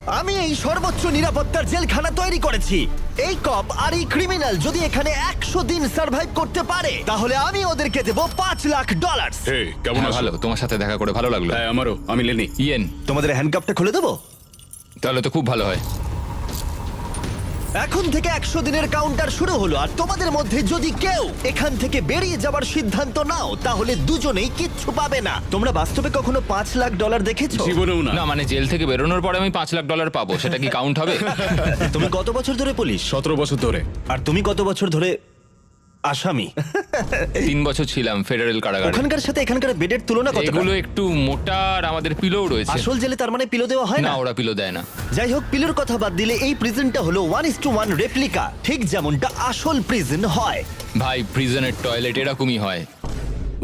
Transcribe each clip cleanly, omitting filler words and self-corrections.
আমি এই সর্বোচ্চ নিরাপত্তার জেলখানা তৈরি করেছি। এই কপ আর এই ক্রিমিনাল যদি এখানে 100 দিন সার্ভাইভ করতে পারে তাহলে আমি ওদেরকে দেব $5,00,000। হে কেমন হ্যাঁ, আছো? ভালো, তোমার সাথে দেখা করে ভালো লাগলো। হ্যাঁ আমারও, আমি লেনি। ইয়েন, তোমাদের হ্যান্ডকাপটা খুলে দেবো? তাহলে তো খুব ভালো হয়। এখন থেকে 100 দিনের কাউন্টার শুরু হলো, আর তোমাদের মধ্যে যদি কেউ এখান থেকে বেরিয়ে যাওয়ার সিদ্ধান্ত নাও তাহলে দুজনেই কিচ্ছু পাবে না। তোমরা বাস্তবে কখনো $5,00,000 দেখেছো? জীবনেও না। না মানে জেল থেকে বেরোনোর পরে আমি $5,00,000 পাবো, সেটা কি কাউন্ট হবে? তুমি কত বছর ধরে পুলিশ? 17 বছর ধরে। আর তুমি কত বছর ধরে আসামি? 3 বছর ছিলাম ফেডারেল কারাগারে। ওখানকার সাথে এখানকার বেডের তুলনা কত? এগুলো একটু মোটা আর আমাদের পিলোও রয়েছে। আসল জেলে তার মানে পিলো দেওয়া হয় না, না? ওরা পিলো দেয় না। যাই হোক, পিলোর কথা বাদ দিলে এই প্রিজনটা হলো 1:1 রেপ্লিকা, ঠিক যেমনটা আসল প্রিজন হয়। ভাই, প্রিজনের টয়লেট এরকমই হয়।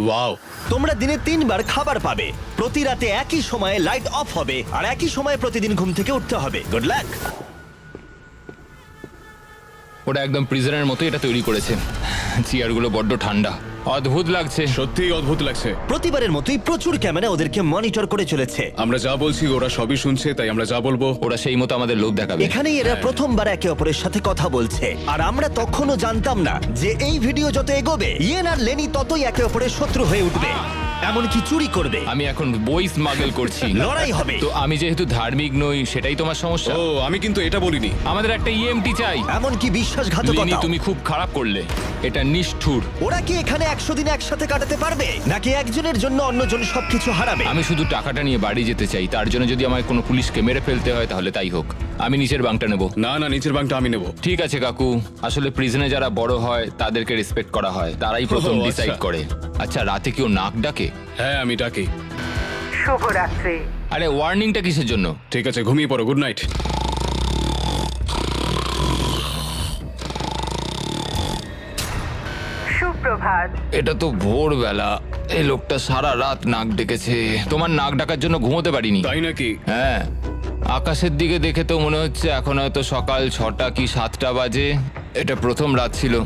ওয়াও। তোমরা দিনে 3 বার খাবার পাবে, প্রতি রাতে একই সময়ে লাইট অফ হবে, আর একই সময়ে প্রতিদিন ঘুম থেকে উঠতে হবে। Good luck. ওটা একদম প্রিজনের মতো এটা তৈরি করেছে। চেয়ারগুলো বড্ড ঠান্ডা, অদ্ভুত লাগছে। সত্যিই অদ্ভুত লাগছে। প্রতিবারের মতোই প্রচুর ক্যামেরা ওদেরকে মনিটর করে চলেছে। আমরা যা বলছি ওরা সবই শুনছে, তাই আমরা যা বলবো। ওরা সেই মতো আমাদের লোভ দেখাবে। এখানেই এরা প্রথমবার একে অপরের সাথে কথা বলছে, আর আমরা তখনও জানতাম না যে এই ভিডিও যত এগোবে ইয়েন আর লেনি ততই একে অপরের শত্রু হয়ে উঠবে, এমনকি চুরি করবে, আমি এখন বই স্মাগল করছি। লড়াই হবে। তো আমি যেহেতু ধার্মিক নই, সেটাই তোমার সমস্যা। ও আমি কিন্তু এটা বলিনি। আমাদের একটা ইএমটি চাই। এমনকি বিশ্বাসঘাতকতা। লিনি, তুমি খুব খারাপ করলে, এটা নিষ্ঠুর। ওরা কি এখানে 100 দিন একসাথে কাটাতে পারবে, নাকি একজনের জন্য অন্যজন সবকিছু হারাবে? আমি শুধু টাকাটা নিয়ে বাড়ি যেতে চাই, তার জন্য যদি আমায় কোনো পুলিশকে মেরে ফেলতে হয় তাহলে তাই হোক। আমি নিচের বাংটা নেব। না না, নিচের বাংটা আমি নেব। ঠিক আছে কাকু, আসলে প্রিজনে যারা বড় হয় তাদেরকে রেসপেক্ট করা হয়, তারাই প্রথম ও, আচ্ছা। ডিসাইড করে। আচ্ছা, রাতে কেউ নাক ডাকে? হ্যাঁ আমি ডাকি। শুভরাত্রি। আরে ওয়ার্নিংটা কিসের জন্য? ঠিক আছে, ঘুমিয়ে পড়ো। Good night. সুপ্রভাত। এটা তো ভোরবেলা, এই লোকটা সারা রাত নাক ডেকেছে। তোমার নাক ডাকার জন্য ঘুমোতে পারিনি। তাই নাকি? হ্যাঁ, আকাশের দিকে দেখে তো মনে হচ্ছে এখন হয়তো সকাল 6টা কি 7টা বাজে। এটা প্রথম রাত ছিল।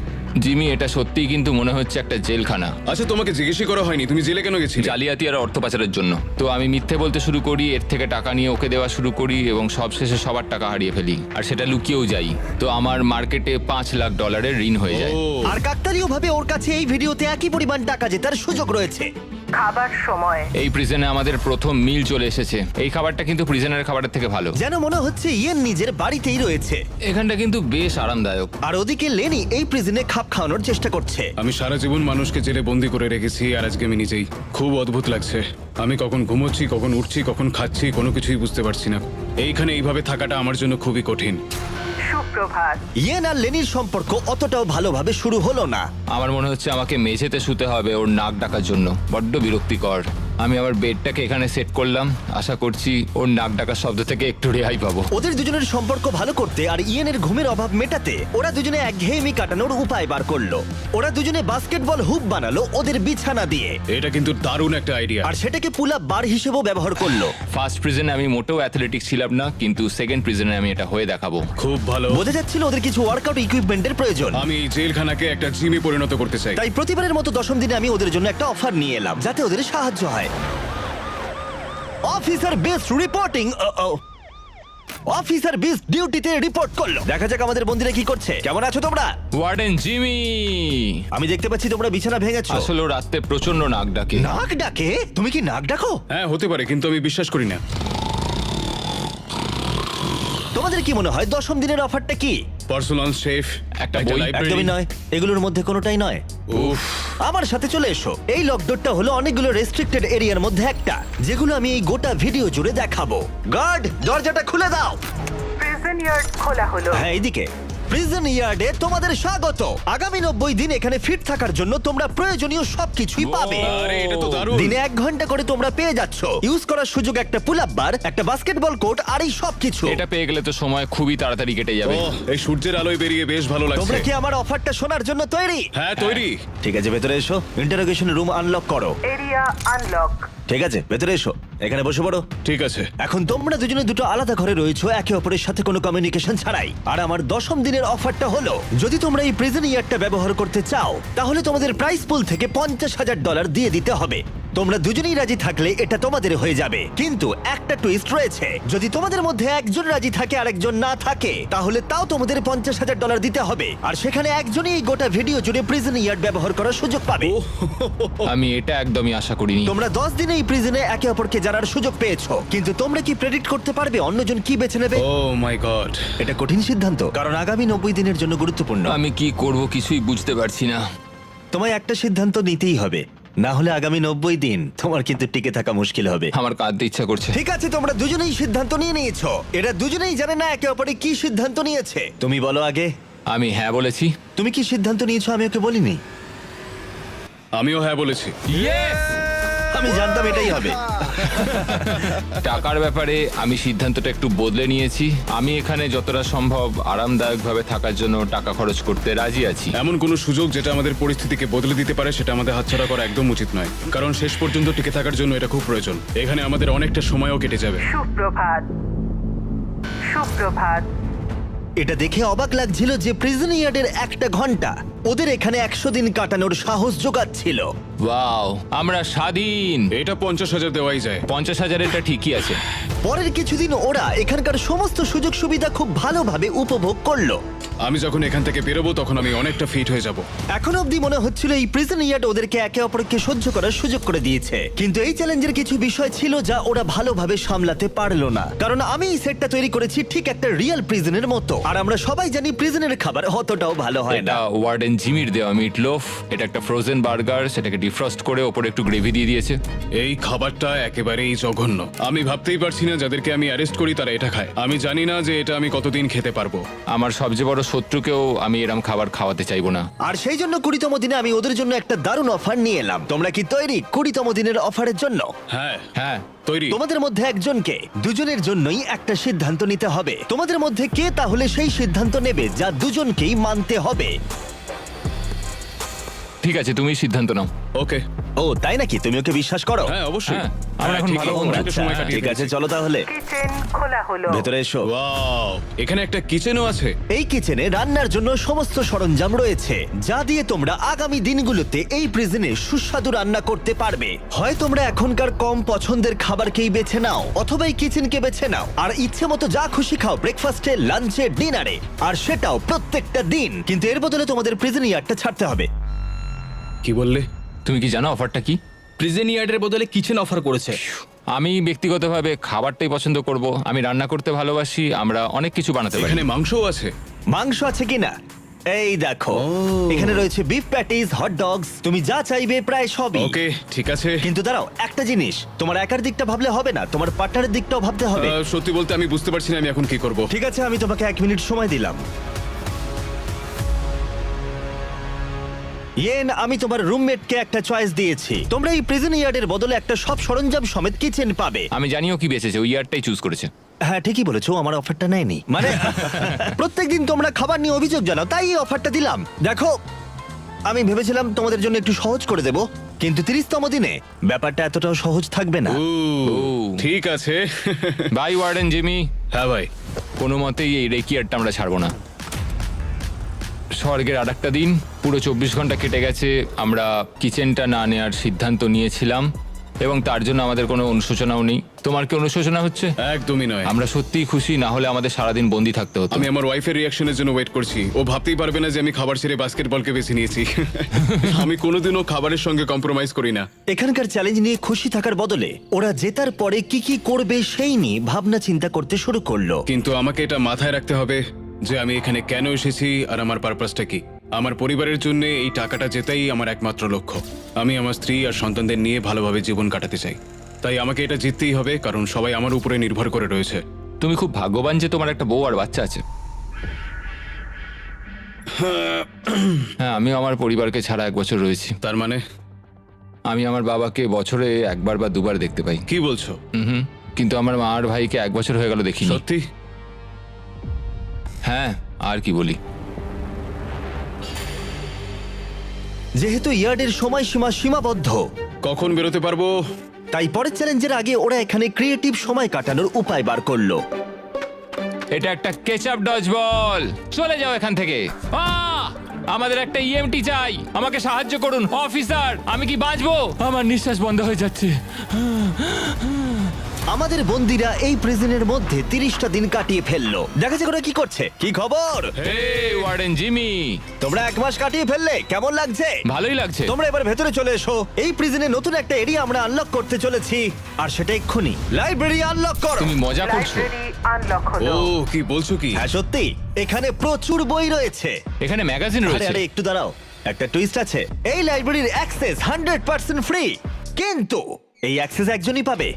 জিমি, এটা সত্যিই কিন্তু মনে হচ্ছে একটা জেলখানা। আচ্ছা তোমাকে জিজ্ঞেসই করা হয়নি তুমি জেলে কেন গেছিলে? জালিয়াতি আর অর্থ পাচারের জন্য। তো আমি মিথ্যে বলতে শুরু করি, এর থেকে টাকা নিয়ে ওকে দেওয়া শুরু করি এবং সবশেষে সবার টাকা হারিয়ে ফেলি, আর সেটা লুকিয়েও যাই। তো আমার মার্কেটে $5,00,000 ঋণ হয়ে যায়। ও আর কাকতালীয় ভাবে ওর কাছে এই ভিডিওতে একই পরিমাণ টাকা জেতার সুযোগ রয়েছে। খাবার সময়। এই প্রিজনে আমাদের প্রথম মিল চলে এসেছে। এই খাবারটা কিন্তু প্রিজনের খাবারের থেকে ভালো। যেন মনে হচ্ছে ইয়েন নিজের বাড়িতেই রয়েছে। এখানটা কিন্তু বেশ আরামদায়ক। আর ওদিকে লেনি এই প্রিজনে খাপ খাওয়ানোর চেষ্টা করছে। আমি সারা জীবন মানুষকে জেলে বন্দি করে রেখেছি, আর আজকে আমি নিজেই। খুব অদ্ভুত লাগছে। আমি কখন ঘুমোচ্ছি, কখন উঠছি, কখন খাচ্ছি, কোনো কিছুই বুঝতে পারছি না। এইখানে এইভাবে থাকাটা আমার জন্য খুবই কঠিন। সুপ্রভাত। ইয়েন আর লেনির সম্পর্ক অতটাও ভালোভাবে শুরু হলো না। আমার মনে হচ্ছে আমাকে মেঝেতে শুতে হবে ওর নাক ডাকার জন্য। বড্ড বিরক্তিকর। আমি আবার বেডটাকে এখানে সেট করলাম, আশা করছি ওর নাক ডাকার শব্দ থেকে একটু রেহাই পাবো। ওদের দুজনের সম্পর্ক ভালো করতে আর ইয়েনের ঘুমের অভাব মেটাতে ওরা দুজনে একঘেয়েমি কাটানোর উপায় বার করলো। ওরা দুজনে বাস্কেটবল হুপ বানালো ওদের বিছানা দিয়ে, এটা কিন্তু দারুণ একটা আইডিয়া। আর সেটাকে পুল আপ বার হিসেবেও ব্যবহার করলো। ফার্স্ট প্রিজনে আমি মোটেও অ্যাথলেটিক ছিলাম না, কিন্তু সেকেন্ড প্রিজনে আমি এটা হয়ে দেখাবো। খুব ভালো। বোঝা যাচ্ছিল ওদের কিছু ওয়ার্কআউট ইকুইপমেন্টের প্রয়োজন। আমি এই জেলখানাকে একটা জিমে পরিণত করতে চাই। তাই প্রতিবারের মতো 10ম দিনে আমি ওদের জন্য একটা অফার নিয়ে এলাম, যাতে ওদের সাহায্য হয়। Officer best reporting. Officer best ডিউটিতে রিপোর্ট করলো। দেখা যাক আমাদের বন্ধুরা কি করছে। কেমন আছো তোমরা? ওয়ার্ডেন জিমি, আমি দেখতে পাচ্ছি তোমরা বিছানা ভেঙেছো। আসলে ও রাতে প্রচন্ড নাক ডাকে। নাক ডাকে? তুমি কি নাক ডাকো? হ্যাঁ হতে পারে, কিন্তু আমি বিশ্বাস করি না। তোমাদের কি মনে হয় 10ম দিনের অফারটা কি? পার্সোনাল শেফ, একটা বই, একদমই নয়, এগুলোর মধ্যে কোনোটাই নয়। উফ, আমার সাথে চলে এসো। এই লকডাউনটা হলো অনেকগুলো রেস্ট্রিক্টেড এরিয়ার মধ্যে একটা, যেগুলো আমি এই গোটা ভিডিও জুড়ে দেখাবো। গার্ড, দরজাটা খুলে দাও। প্রিজন ইয়ার্ড খোলা হলো। হ্যাঁ, এইদিকে। প্রিজন ইয়ার্ডে তোমাদের স্বাগত। আগামী 90 দিন এখানে ফিট থাকার জন্য তোমরা প্রয়োজনীয় সবকিছুই পাবে। আরে এটা তো দারুণ। দিনে 1 ঘন্টা করে তোমরা পেয়ে যাচ্ছ। ইউজ করার সুযোগ একটা পুল আপ বার, একটা বাস্কেটবল কোর্ট, আর এই সবকিছু। এটা পেয়ে গেলে তো সময় খুবই তাড়াতাড়ি কেটে যাবে। ওহ, এই সূর্যের আলোয় বেরিয়ে বেশ ভালো লাগছে। তোমরা কি আমার অফারটা শোনার জন্য তৈরি? হ্যাঁ তৈরি। ঠিক আছে, ভেতরে এসো। ইন্টারোগেশন রুম আনলক করো। Area unlock. ঠিক আছে, ভেতরে এসো। এখানে বসে পড়ো। ঠিক আছে। এখন তোমরা দুজনে দুটো আলাদা ঘরে রয়েছো, একে অপরের সাথে কোনো কমিউনিকেশন ছাড়াই। আর আমার 10ম দিনের অফারটা হলো, যদি তোমরা এই প্রিজন ইয়ারটা ব্যবহার করতে চাও তাহলে তোমাদের প্রাইস পুল থেকে $50,000 দিয়ে দিতে হবে। তোমরা দুজনেই রাজি থাকলে এটা তোমাদের হয়ে যাবে, কিন্তু একটা টুইস্ট রয়েছে। যদি তোমাদের মধ্যে একজন রাজি থাকে আর একজন না থাকে, তাহলে তাও তোমাদের $50,000 দিতে হবে, আর সেখানে একজনই এই গোটা ভিডিও জুড়ে প্রিজন ইয়ার্ড ব্যবহার করার সুযোগ পাবে। আমি এটা একদমই আশা করিনি। তোমরা 10 দিনে এই প্রিজনে একে অপরকে জানার সুযোগ পেয়েছো, কিন্তু তোমরা কি প্রেডিক্ট করতে পারবে অন্যজন কি বেছে নেবে? ও মাই গড। এটা কঠিন সিদ্ধান্ত, কারণ আগামী 90 দিনের জন্য গুরুত্বপূর্ণ। আমি কি করব কিছুই বুঝতে পারছি না। তোমায় একটা সিদ্ধান্ত নিতেই হবে, না হলে আগামী 90 দিন তোমার কিন্তু টিকে থাকা মুশকিল হবে। আমার কাঁদতে ইচ্ছা করছে। ঠিক আছে, তোমরা দুজনেই সিদ্ধান্ত নিয়ে নিয়েছো। এরা দুজনেই জানে না একে অপরে কি সিদ্ধান্ত নিয়েছে। তুমি বলো আগে, আমি হ্যাঁ বলেছি। তুমি কি সিদ্ধান্ত নিয়েছো আমি ওকে বলিনি? আমিও হ্যাঁ বলেছি। আমি জানতাম এটাই হবে। টাকার ব্যাপারে আমি সিদ্ধান্তটা একটু বদলে নিয়েছি। আমি এখানে যতটা সম্ভব আরামদায়কভাবে থাকার জন্য টাকা খরচ করতে রাজি আছি। এমন কোনো সুযোগ যেটা আমাদের পরিস্থিতিকে বদলে দিতে পারে সেটা আমাদের হাতছাড়া করা একদম উচিত নয়, কারণ শেষ পর্যন্ত টিকে থাকার জন্য এটা খুব প্রয়োজন। এখানে আমাদের অনেকটা সময়ও কেটে যাবে। সুপ্রভাত। সুপ্রভাত। এটা দেখে অবাক লাগছিল যে প্রিজন ইয়ার্ডের একটা ঘন্টা ওদের এখানে 100 দিন কাটানোর সাহস জোগাচ্ছিল। ওয়াও, আমরা স্বাধীন। এটা 50,000 দেওয়াই যায়। 50,000-এরটা ঠিকই আছে। পরের কিছুদিন ওরা এখানকার সমস্ত সুযোগ সুবিধা খুব ভালোভাবে উপভোগ করলো। আমি যখন এখান থেকে বেরোবো তখন আমি অনেকটা ফিট হয়ে যাব। এখন অবধি মনে হচ্ছিল এই প্রিজন ইয়ার্ড ওদেরকে একে অপরকে সহ্য করার সুযোগ করে দিয়েছে, কিন্তু এই চ্যালেঞ্জের কিছু বিষয় ছিল যা ওরা ভালোভাবে সামলাতে পারলো না। কারণ আমি এই সেটটা তৈরি করেছি ঠিক একটা রিয়েল প্রিজনের মতো, আর আমরা সবাই জানি প্রিজনের খাবার অতটাও ভালো হয় না। এটা ওয়ার্ডেন জিমির দেওয়া মিট লোফ। এটা একটা ফ্রোজেন বার্গার, সেটাকে ডিফ্রস্ট করে ওপরে একটু গ্রেভি দিয়ে দিয়েছে। এই খাবারটা একেবারেই জঘন্য। আমি ভাবতেই পারছি না যাদেরকে আমি অ্যারেস্ট করি তারা এটা খায়। আমি জানি না যে এটা আমি কতদিন খেতে পারবো। আমার সবচেয়ে বড় শত্রুকেও আমি এরম খাবার খাওয়াতে চাইবো না। আর সেই জন্য 20তম দিনে আমি ওদের জন্য একটা দারুণ অফার নিয়ে এলাম। তোমরা কি তৈরি 20তম দিনের অফারের জন্য? হ্যাঁ হ্যাঁ, তৈরি। তোমাদের মধ্যে একজনকে দুজনের জন্যই একটা সিদ্ধান্ত নিতে হবে। তোমাদের মধ্যে কে তাহলে সেই সিদ্ধান্ত নেবে যা দুজনকেই মানতে হবে? ঠিক আছে, তুমি সিদ্ধান্ত নাও। ওকে। ও তাই নাকি? তুমি ওকে বিশ্বাস করো? হ্যাঁ অবশ্যই। হ্যাঁ, আমরা এখন ঠিক ভালো আছে, বন্ধু। অনেকটা সময় কাটিয়ে ঠিক আছে, ফেলেছি। চলো তাহলে কিচেন খোলা হলো। ভেতরে এসো। ওয়াও, এখানে একটা কিচেনও আছে। এই কিচেনে রান্নার জন্য সমস্ত সরঞ্জাম রয়েছে, যা দিয়ে তোমরা আগামী দিনগুলোতে এই প্রিজনে সুস্বাদু রান্না করতে পারবে। হয় তোমরা এখনকার কম পছন্দের খাবারকেই বেছে নাও, অথবা এই কিচেনকে বেছে নাও আর ইচ্ছে মতো যা খুশি খাও ব্রেকফাস্টে, লাঞ্চে, ডিনারে, আর সেটাও প্রত্যেকটা দিন। কিন্তু এর বদলে তোমাদের প্রিজন ইয়ার্ডটা ছাড়তে হবে। কি বললে? তুমি কি জানো অফারটা কি? প্রিজন ইয়ার্ডের বদলে কিচেন অফার করেছে। আমি ব্যক্তিগতভাবে খাবারটাই পছন্দ করব। আমি রান্না করতে ভালোবাসি। আমরা অনেক কিছু বানাতে পারি। এখানে মাংসও আছে। মাংস আছে কিনা? এই দেখো, এখানে রয়েছে বিফ প্যাটিস, হট ডগস, তুমি যা চাইবে প্রায় সবই। ওকে, ঠিক আছে। কিন্তু দাঁড়াও, একটা জিনিস, তোমার একার দিকটা ভাবলে হবে না, তোমার পার্টনারের দিকটাও ভাবতে হবে। সত্যি বলতে আমি বুঝতে পারছি না আমি এখন কি করব। ঠিক আছে, আমি তোমাকে 1 মিনিট সময় দিলাম। ইয়েন, আমি তোমার রুমমেটকে একটা চয়েস দিয়েছি। তোমরা এই প্রিজন ইয়ার্ডের বদলে একটা সব সরঞ্জাম সমেত কিচেন পাবে। আমি জানিও কি বেঁচেছে, ওই ইয়ারটাই চুজ করেছে। হ্যাঁ ঠিকই বলেছো, আমার অফারটা নেয়নি। মানে প্রত্যেকদিন তোমরা খাবার নিয়ে অভিযোগ জানাও, তাই এই অফারটা দিলাম। দেখো, আমি ভেবেছিলাম তোমাদের জন্য একটু সহজ করে দেব, কিন্তু 30তম দিনে ব্যাপারটা এতটাও সহজ থাকবে না। ঠিক আছে। Bye warden Jimmy. হ্যাঁ ভাই। কোনো মতেই এই রেকিয়ারটা আমরা ছাড়বো না। স্বর্গের আর একটা দিন, পুরো 24 ঘন্টা কেটে গেছে। আমরা কিচেনটা না নেওয়ার সিদ্ধান্ত নিয়েছিলাম এবং তার জন্য আমাদের কোনো অনুশোচনাও নেই। তোমার কি অনুশোচনা হচ্ছে? একদমই নয়। আমরা সত্যিই খুশি, না হলে আমাদের সারাদিন বন্দি থাকতে হতো। আমি আমার ওয়াইফের রিঅ্যাকশনের জন্য ওয়েট করছি। ও ভাবতেই পারবে না যে আমি খাবার ছেড়ে বাস্কেটবলকে বেছে নিয়েছি। আমি কোনোদিনও খাবারের সঙ্গে কম্প্রোমাইজ করি না। এখানকার চ্যালেঞ্জ নিয়ে খুশি থাকার বদলে ওরা জেতার পরে কি কি করবে সেই নিয়ে ভাবনা চিন্তা করতে শুরু করলো। কিন্তু আমাকে এটা মাথায় রাখতে হবে যে আমি এখানে কেন এসেছি আর আমার পারপাসটা কি। আমার পরিবারের জন্য এই টাকাটা জেতাই আমার একমাত্র লক্ষ্য। আমি আমার স্ত্রী আর সন্তানদের নিয়ে ভালোভাবে জীবন কাটাতে চাই, তাই আমাকে এটা জিততেই হবে, কারণ সবাই আমার উপরে নির্ভর করে রয়েছে। তুমি খুব ভাগ্যবান যে তোমার একটা বউ আর বাচ্চা আছে। হ্যাঁ, আমি আমার পরিবারকে ছাড়া 1 বছর রয়েছি। তার মানে? আমি আমার বাবাকে বছরে 1বার বা 2বার দেখতে পাই। কি বলছো? হুম, কিন্তু আমার মা আর ভাইকে 1 বছর হয়ে গেল দেখিনি। সত্যি? হ্যাঁ, আর কি বলি। যেহেতু ইয়ার্ডের সময়সীমা সীমাবদ্ধ, কখন বেরোতে পারবো? তাই পরের চ্যালেঞ্জের আগে ওরা এখানে ক্রিয়েটিভ সময় কাটানোর উপায় বার করলো। এটা একটা কেচাপ ডজ বল। চলে যাও এখান থেকে। আমাদের একটা ইএমটি চাই, আমাকে সাহায্য করুন অফিসার, আমি কি বাঁচবো? আমার নিঃশ্বাস বন্ধ হয়ে যাচ্ছে। আমাদের বন্দিরা এই প্রিজনের মধ্যে 30টা দিন কাটিয়ে ফেললো। দেখা যাক ওরা কি করছে। কি খবর? হে ওয়ার্ডেন জিমি, তোমরা 1 মাস কাটিয়ে ফেললে, কেমন লাগছে? ভালোই লাগছে। তোমরা এবার ভেতরে চলে এসো। এই প্রিজনে নতুন একটা এরিয়া আমরা আনলক করতে চলেছি, আর সেটা এক্ষুনি। লাইব্রেরি আনলক করো। তুমি মজা করছো? লাইব্রেরি আনলক ও হলো। কি বলছো কি? হ্যাঁ সত্যি, এখানে প্রচুর বই রয়েছে। এখানে ম্যাগাজিন আরে রয়েছে। আরে একটু দাঁড়াও, একটা টুইস্ট আছে। এই লাইব্রেরির অ্যাক্সেস 100% ফ্রি, কিন্তু এই অ্যাক্সেস একজনই পাবে।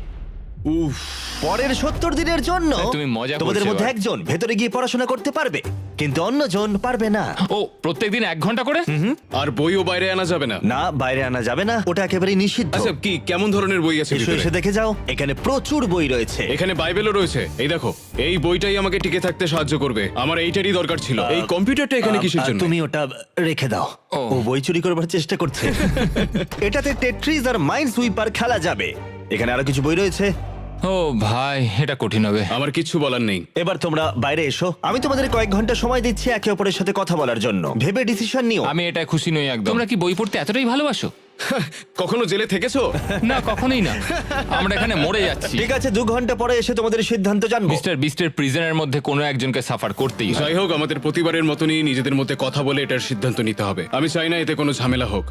উফ, পরের 70 দিনের জন্য তুমি মজা করছো তোমাদের মধ্যে এবার। একজন ভেতরে গিয়ে পড়াশোনা করতে পারবে, কিন্তু অন্যজন পারবে না। ও প্রত্যেকদিন 1 ঘন্টা করে? আর বইও বাইরে আনা যাবে না? না, বাইরে আনা যাবে না, ওটা একেবারেই নিষিদ্ধ। আচ্ছা, কি কেমন ধরনের বই আছে এসো ভিতরে? এসে দেখে যাও, এখানে প্রচুর বই রয়েছে। এখানে বাইবেলও রয়েছে। এই দেখো, এই বইটাই আমাকে টিকে থাকতে সাহায্য করবে। আমার এইটারই দরকার ছিল। এই কম্পিউটারটা এখানে কিসের জন্য? তুমি ওটা রেখে দাও। ও। ও বই চুরি করবার চেষ্টা করছে। এটাতে টেট্রিজ আর মাইন্ড সুইপার খেলা যাবে। এখানে আরো কিছু বই রয়েছে। ও ভাই, এটা কঠিন হবে। আমার কিচ্ছু বলার নেই। এবার তোমরা বাইরে এসো, আমি তোমাদের কয়েক ঘন্টা সময় দিচ্ছি একে অপরের সাথে কথা বলার জন্য। ভেবে ডিসিশন নিও। আমি এটা খুশি নই একদম। তোমরা কি বই পড়তে এতটাই ভালোবাসো? কখনো জেলে থেকেছো? না, কখনোই না। আমরা এখানে মরে যাচ্ছি। ঠিক আছে, 2 ঘন্টা পরে এসে তোমাদের সিদ্ধান্ত জানবো। মিস্টার বিস্টের প্রিজনের মধ্যে কোনো একজনকে সাফার করতেই হয়। যাই হোক, আমাদের প্রতিবারের মতনই নিজেদের মধ্যে কথা বলে এটার সিদ্ধান্ত নিতে হবে। আমি চাই না এতে কোনো ঝামেলা হোক।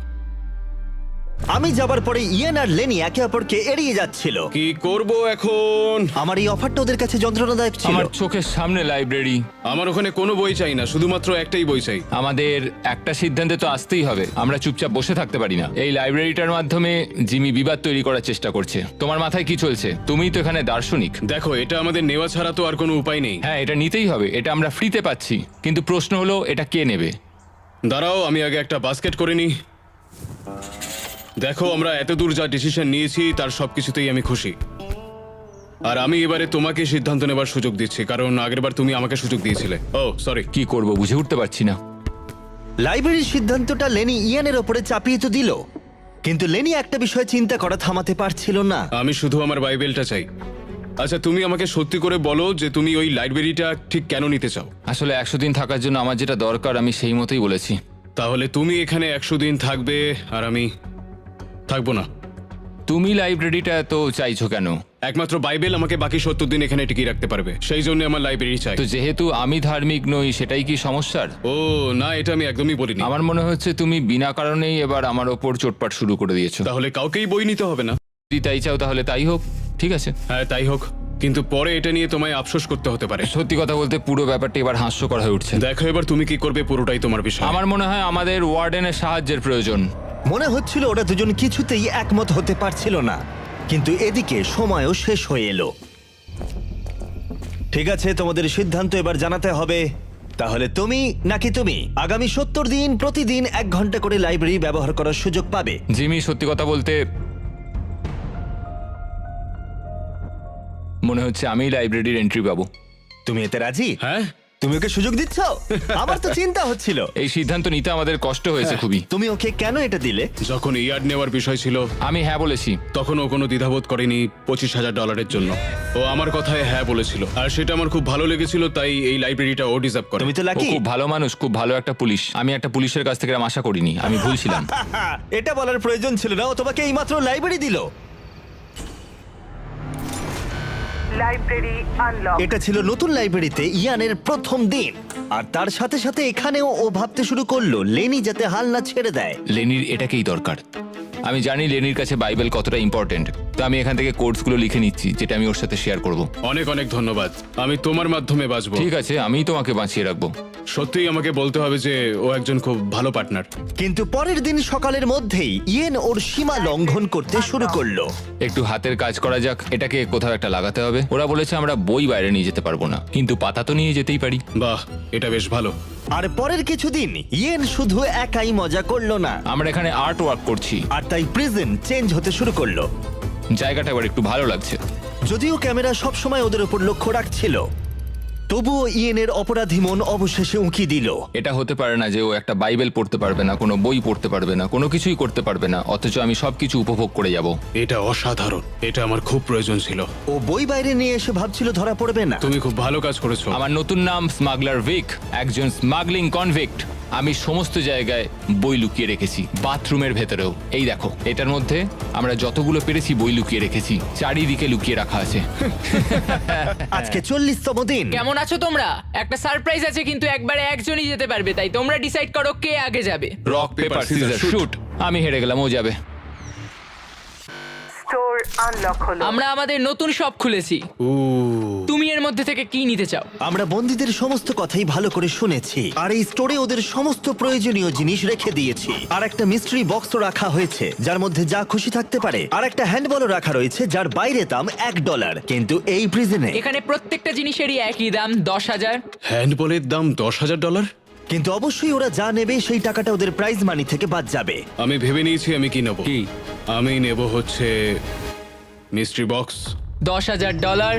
আমি যাবার পরে ইয়েন আর লেনি একে অপরকে এড়িয়ে যাচ্ছিল। কি করব এখন? আমার এই অফারটা ওদের কাছে যন্ত্রণাদায়ক ছিল। আমার চোখের সামনে লাইব্রেরি। আমার ওখানে কোনো বই চাই না, শুধুমাত্র একটাই বই চাই। আমাদের একটা সিদ্ধান্তে তো আসতেই হবে। আমরা চুপচাপ বসে থাকতে পারি না। এই লাইব্রেরিটার মাধ্যমে জিমি বিবাদ তৈরি করার চেষ্টা করছে। তোমার মাথায় কি চলছে? তুমিই তো এখানে দার্শনিক। দেখো, এটা আমাদের নেওয়া ছাড়া তো আর কোনো উপায় নেই। হ্যাঁ, এটা নিতেই হবে। এটা আমরা ফ্রিতে পাচ্ছি, কিন্তু প্রশ্ন হলো এটা কে নেবে? দাঁড়াও, আমি আগে একটা বাস্কেট করে নিই। দেখো, আমরা এত দূর যা ডিসিশন নিয়েছি তার সবকিছুতেই আমি খুশি। আর আমি এবারে তোমাকে সিদ্ধান্ত নেবার সুযোগ দিচ্ছি, কারণ আগেরবার তুমি আমাকে সুযোগ দিয়েছিলে। ও সরি। কি করব বুঝে উঠতে পারছি না। লাইব্রেরির সিদ্ধান্তটা লেনি ইয়ানের ওপরে চাপিয়ে তো দিল, কিন্তু লেনি একটা বিষয় চিন্তা করা থামাতে পারছিল না। আমি শুধু আমার বাইবেলটা চাই। আচ্ছা, তুমি আমাকে সত্যি করে বলো যে তুমি ওই লাইব্রেরিটা ঠিক কেন নিতে চাও? আসলে 100 দিন থাকার জন্য আমার যেটা দরকার আমি সেই মতোই বলেছি। তাহলে তুমি এখানে 100 দিন থাকবে আর আমি থাকবো না। তুমি লাইব্রেরিটা তো চাইছো কেন? একমাত্র বাইবেল আমাকে বাকি 70 দিন এখানে টিকিয়ে রাখতে পারবে, সেই জন্য আমার লাইব্রেরি চাই। তো যেহেতু আমি ধার্মিক নই, সেটাই কি সমস্যার? ও না, এটা আমি একদমই বলিনি। আমার মনে হচ্ছে তুমি বিনা কারণেই এবার আমার ওপর চোটপাট শুরু করে দিয়েছো। তাহলে কাউকেই বই নিতে হবে না? যদি তাই চাও তাহলে তাই হোক, ঠিক আছে। হ্যাঁ, তাই হোক, কিন্তু পরে এটা নিয়ে তোমায় আফসোস করতে হতে পারে। সত্যি কথা বলতে পুরো ব্যাপারটা এবার হাস্যকর হয়ে উঠছে। দেখো, এবার তুমি কি করবে পুরোটাই তোমার বিষয়। আমার মনে হয় আমাদের ওয়ার্ডেনের সাহায্যের প্রয়োজন। মনে হচ্ছিল ওরা দুজন কিছুতেই একমত হতে পারছিল না, কিন্তু এদিকে সময়ও শেষ হয়ে এলো। ঠিক আছে, তোমাদের সিদ্ধান্ত এবার জানাতে হবে। তাহলে তুমি নাকি তুমি আগামী 70 দিন প্রতিদিন 1 ঘন্টা করে লাইব্রেরি ব্যবহার করার সুযোগ পাবে। জিমি, সত্যি কথা বলতে মনে হচ্ছে আমি লাইব্রেরির এন্ট্রি পাবো। তুমি এতে রাজি? হ্যাঁ, তুমি ওকে সুযোগ দিচ্ছ? আমার তো চিন্তা হচ্ছিল। এই সিদ্ধান্ত নিতে আমাদের কষ্ট হয়েছে খুবই। তুমি ওকে কেন এটা দিলে? যখন ইয়ার্ড নেওয়ার বিষয় ছিল আমি হ্যাঁ বলেছি। তখন ও কোনো দ্বিধাবোধ করেনি $25,000 জন্য। ও আমার কথায় হ্যাঁ বলেছিল, আর সেটা আমার খুব ভালো লেগেছিল, তাই এই লাইব্রেরিটা ও ডিজার্ভ করে। তুমি তো ও লাকি। খুব ভালো মানুষ, খুব ভালো একটা পুলিশ। আমি একটা পুলিশের কাছ থেকে এরম আশা করিনি, আমি ভুলছিলাম। এটা বলার প্রয়োজন ছিল না, ও তোমাকে এইমাত্র লাইব্রেরি দিল। Library unlock. এটা ছিল নতুন লাইব্রেরিতে ইয়ানের প্রথম দিন, আর তার সাথে সাথে এখানেও ও ভাবতে শুরু করলো লেনি যাতে হাল না ছেড়ে দেয়। লেনির এটাকেই দরকার। আমি জানি লেনির কাছে বাইবেল কতটা ইম্পর্টেন্ট, তো আমি এখান থেকে কোর্সগুলো লিখে নিচ্ছি যেটা আমি ওর সাথে শেয়ার করব। অনেক অনেক ধন্যবাদ, আমি তোমার মাধ্যমে বাঁচবো। ঠিক আছে, আমিই তোমাকে বাঁচিয়ে রাখবো। সত্যিই আমাকে বলতে হবে যে ও একজন খুব ভালো পার্টনার। কিন্তু পরের দিন সকালের মধ্যেই ইয়েন ওর সীমা লঙ্ঘন করতে শুরু করলো। একটু হাতের কাজ করা যাক, এটাকে কোথাও একটা লাগাতে হবে। ওরা বলেছে আমরা বই বাইরে নিয়ে যেতে পারবো না, কিন্তু পাতা তো নিয়ে যেতেই পারি। বাহ, এটা বেশ ভালো। আর পরের কিছুদিন ইয়েন শুধু একাই মজা করলো না, আমরা এখানে আর্ট ওয়ার্ক করছি, আর তাই প্রিজন চেঞ্জ হতে শুরু করলো। জায়গাটা এবার একটু ভালো লাগছে। যদিও ক্যামেরা সবসময় ওদের উপর লক্ষ্য রাখছিল, তবুও ইয়েনের অপরাধী মন অবশেষে উঁকি দিল। এটা হতে পারে না যে ও একটা বাইবেল পড়তে পারবে না, কোনো বই পড়তে পারবে না, কোনো কিছুই করতে পারবে না, অথচ আমি সবকিছু উপভোগ করে যাব। এটা অসাধারণ, এটা আমার খুব প্রয়োজন ছিল। ও বই বাইরে নিয়ে এসে ভাবছিল ধরা পড়বে না। তুমি খুব ভালো কাজ করেছো। আমার নতুন নাম স্মাগলার ভিক, একজন স্মাগলিং কনভিক্ট। আমি সমস্ত জায়গায় বই লুকিয়ে রেখেছি, বাথরুমের ভেতরেও। এই দেখো, এটার মধ্যে আমরা যতগুলো পেরেছি বই লুকিয়ে রেখেছি, চারিদিকে লুকিয়ে রাখা আছে। আজকে 40তম দিন। কেমন আছো তোমরা? একটা সারপ্রাইজ আছে, কিন্তু একবারে একজনই যেতে পারবে, তাই তোমরা ডিসাইড করো কে আগে যাবে। Rock paper scissor shoot. আমি হেরে গেলাম, ও যাবে। স্টোর আনলক হলো। আমরা আমাদের নতুন শপ খুলেছি। তুমি এর মধ্যে থেকে কি নিতে চাও? আমরা বন্দীদের সমস্ত কথাই ভালো করে শুনেছি, আর এই স্টোরে ওদের সমস্ত প্রয়োজনীয় জিনিস রেখে দিয়েছি। আর একটা মিস্ট্রি বক্সও রাখা হয়েছে যার মধ্যে যা খুশি থাকতে পারে, আর একটা হ্যান্ডবলও রাখা রয়েছে যার বাইরে দাম $1, কিন্তু এই প্রিজনে এখানে প্রত্যেকটা জিনিসেরই একই দাম, 10,000। হ্যান্ডবলের দাম $10,000। কিন্তু অবশ্যই ওরা যা নেবে সেই টাকাটা ওদের প্রাইজ মানি থেকে বাদ যাবে। আমি ভেবে নিয়েছি আমি কি নেব। কি? আমি নেব হচ্ছে মিস্ট্রি বক্স। $10,000।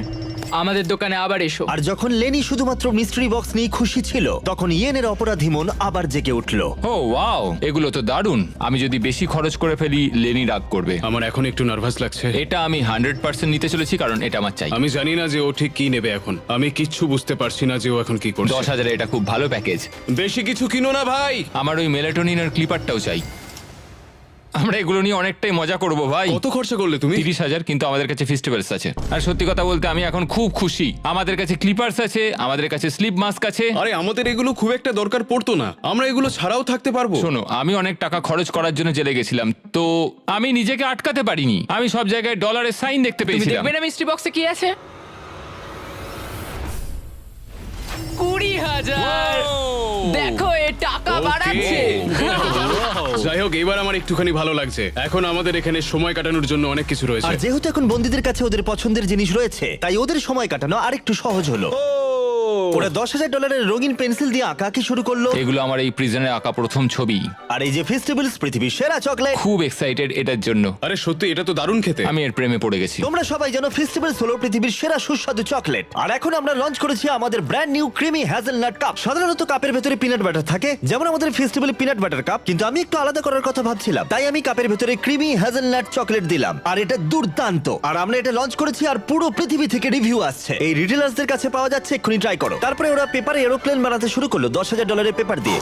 আমাদের দোকানে আবার এসো। আর যখন লেনি শুধুমাত্র মিস্ট্রি বক্স নিয়ে খুশি ছিল, তখন ইয়েনের অপরাধী মন আবার জেগে উঠল। ও ওয়াও, এগুলো তো দারুণ। আমি যদি বেশি খরচ করে ফেলি, লেনি রাগ করবে। আমার এখন একটু নার্ভাস লাগছে। এটা আমি 100% নিতে চলেছি, কারণ এটা আমার চাই। আমি জানি না যে ও ঠিক কি নেবে এখন। আমি কিচ্ছু বুঝতে পারছি না যে ও এখন কি করছে। 10,000 এটা খুব ভালো প্যাকেজ। বেশি কিছু কিনো না ভাই। আমার ওই মেলাটোনিনের ক্লিপারটাও চাই। আমরা এগুলো নিয়ে অনেকটাই মজা করব ভাই। কত খরচা করলে তুমি? 30,000, কিন্তু আমাদের কাছে ফেস্টিভ্যালস আছে। আর সত্যি কথা বলতে আমি এখন খুব খুশি। আমাদের কাছে ক্লিপার্স আছে, আমাদের কাছে স্লিপ মাস্ক আছে। আরে আমাদের এগুলো খুব একটা দরকার পড়তো না, আমরা এগুলো ছাড়াও থাকতে পারবো। শোনো, আমি অনেক টাকা খরচ করার জন্য জেলে গেছিলাম, তো আমি নিজেকে আটকাতে পারিনি। আমি সব জায়গায় ডলারের সাইন দেখতে তুমি পেয়েছিলাম। দেখবে না মিস্ট্রি বক্সে কি আছে? 20,000। দেখো, এ টাকা Okay. বাড়াচ্ছে। যাই হোক, এবার আমার একটুখানি ভালো লাগছে। এখন আমাদের এখানে সময় কাটানোর জন্য অনেক কিছু আর রয়েছে। যেহেতু এখন বন্দীদের কাছে ওদের পছন্দের জিনিস রয়েছে, তাই ওদের সময় কাটানো আরেকটু সহজ হলো। ওরা $10,000 রঙিন পেন্সিল দিয়ে আঁকাকে শুরু করলো। এগুলো আমার এই প্রিজনে আঁকা প্রথম ছবি। আর এই যে ফেস্টিভ্যালস পৃথিবীর সেরা চকলেট, খুব এক্সাইটেড এটার জন্য। আরে সত্যি, এটা তো দারুণ খেতে। আমি এর প্রেমে পড়ে গেছি। তোমরা সবাই জানো ফেস্টিভ্যালস হলো পৃথিবীর সেরা সুস্বাদু চকলেট। আর এখন আমরা লঞ্চ করেছি আমাদের brand new creamy hazelnut cup. সাধারণত কাপের ভেতরে পিনাট বাটার থাকে, যেমন আমাদের ফেস্টিভ্যাল পিনাট বাটার কাপ, কিন্তু আমি একটু আলাদা করার কথা ভাবছিলাম, তাই আমি কাপের ভেতরে ক্রিমি হ্যাজেলনাট চকলেট দিলাম। আর এটা দুর্দান্ত। আর আমরা এটা লঞ্চ করেছি, আর পুরো পৃথিবী থেকে রিভিউ আসছে। এই রিটেলার্সদের কাছে পাওয়া যাচ্ছে, এক্ষুনি ট্রাই করো। তারপরে ওরা পেপারে এরোপ্লেন বানাতে শুরু করলো $10,000 পেপার দিয়ে।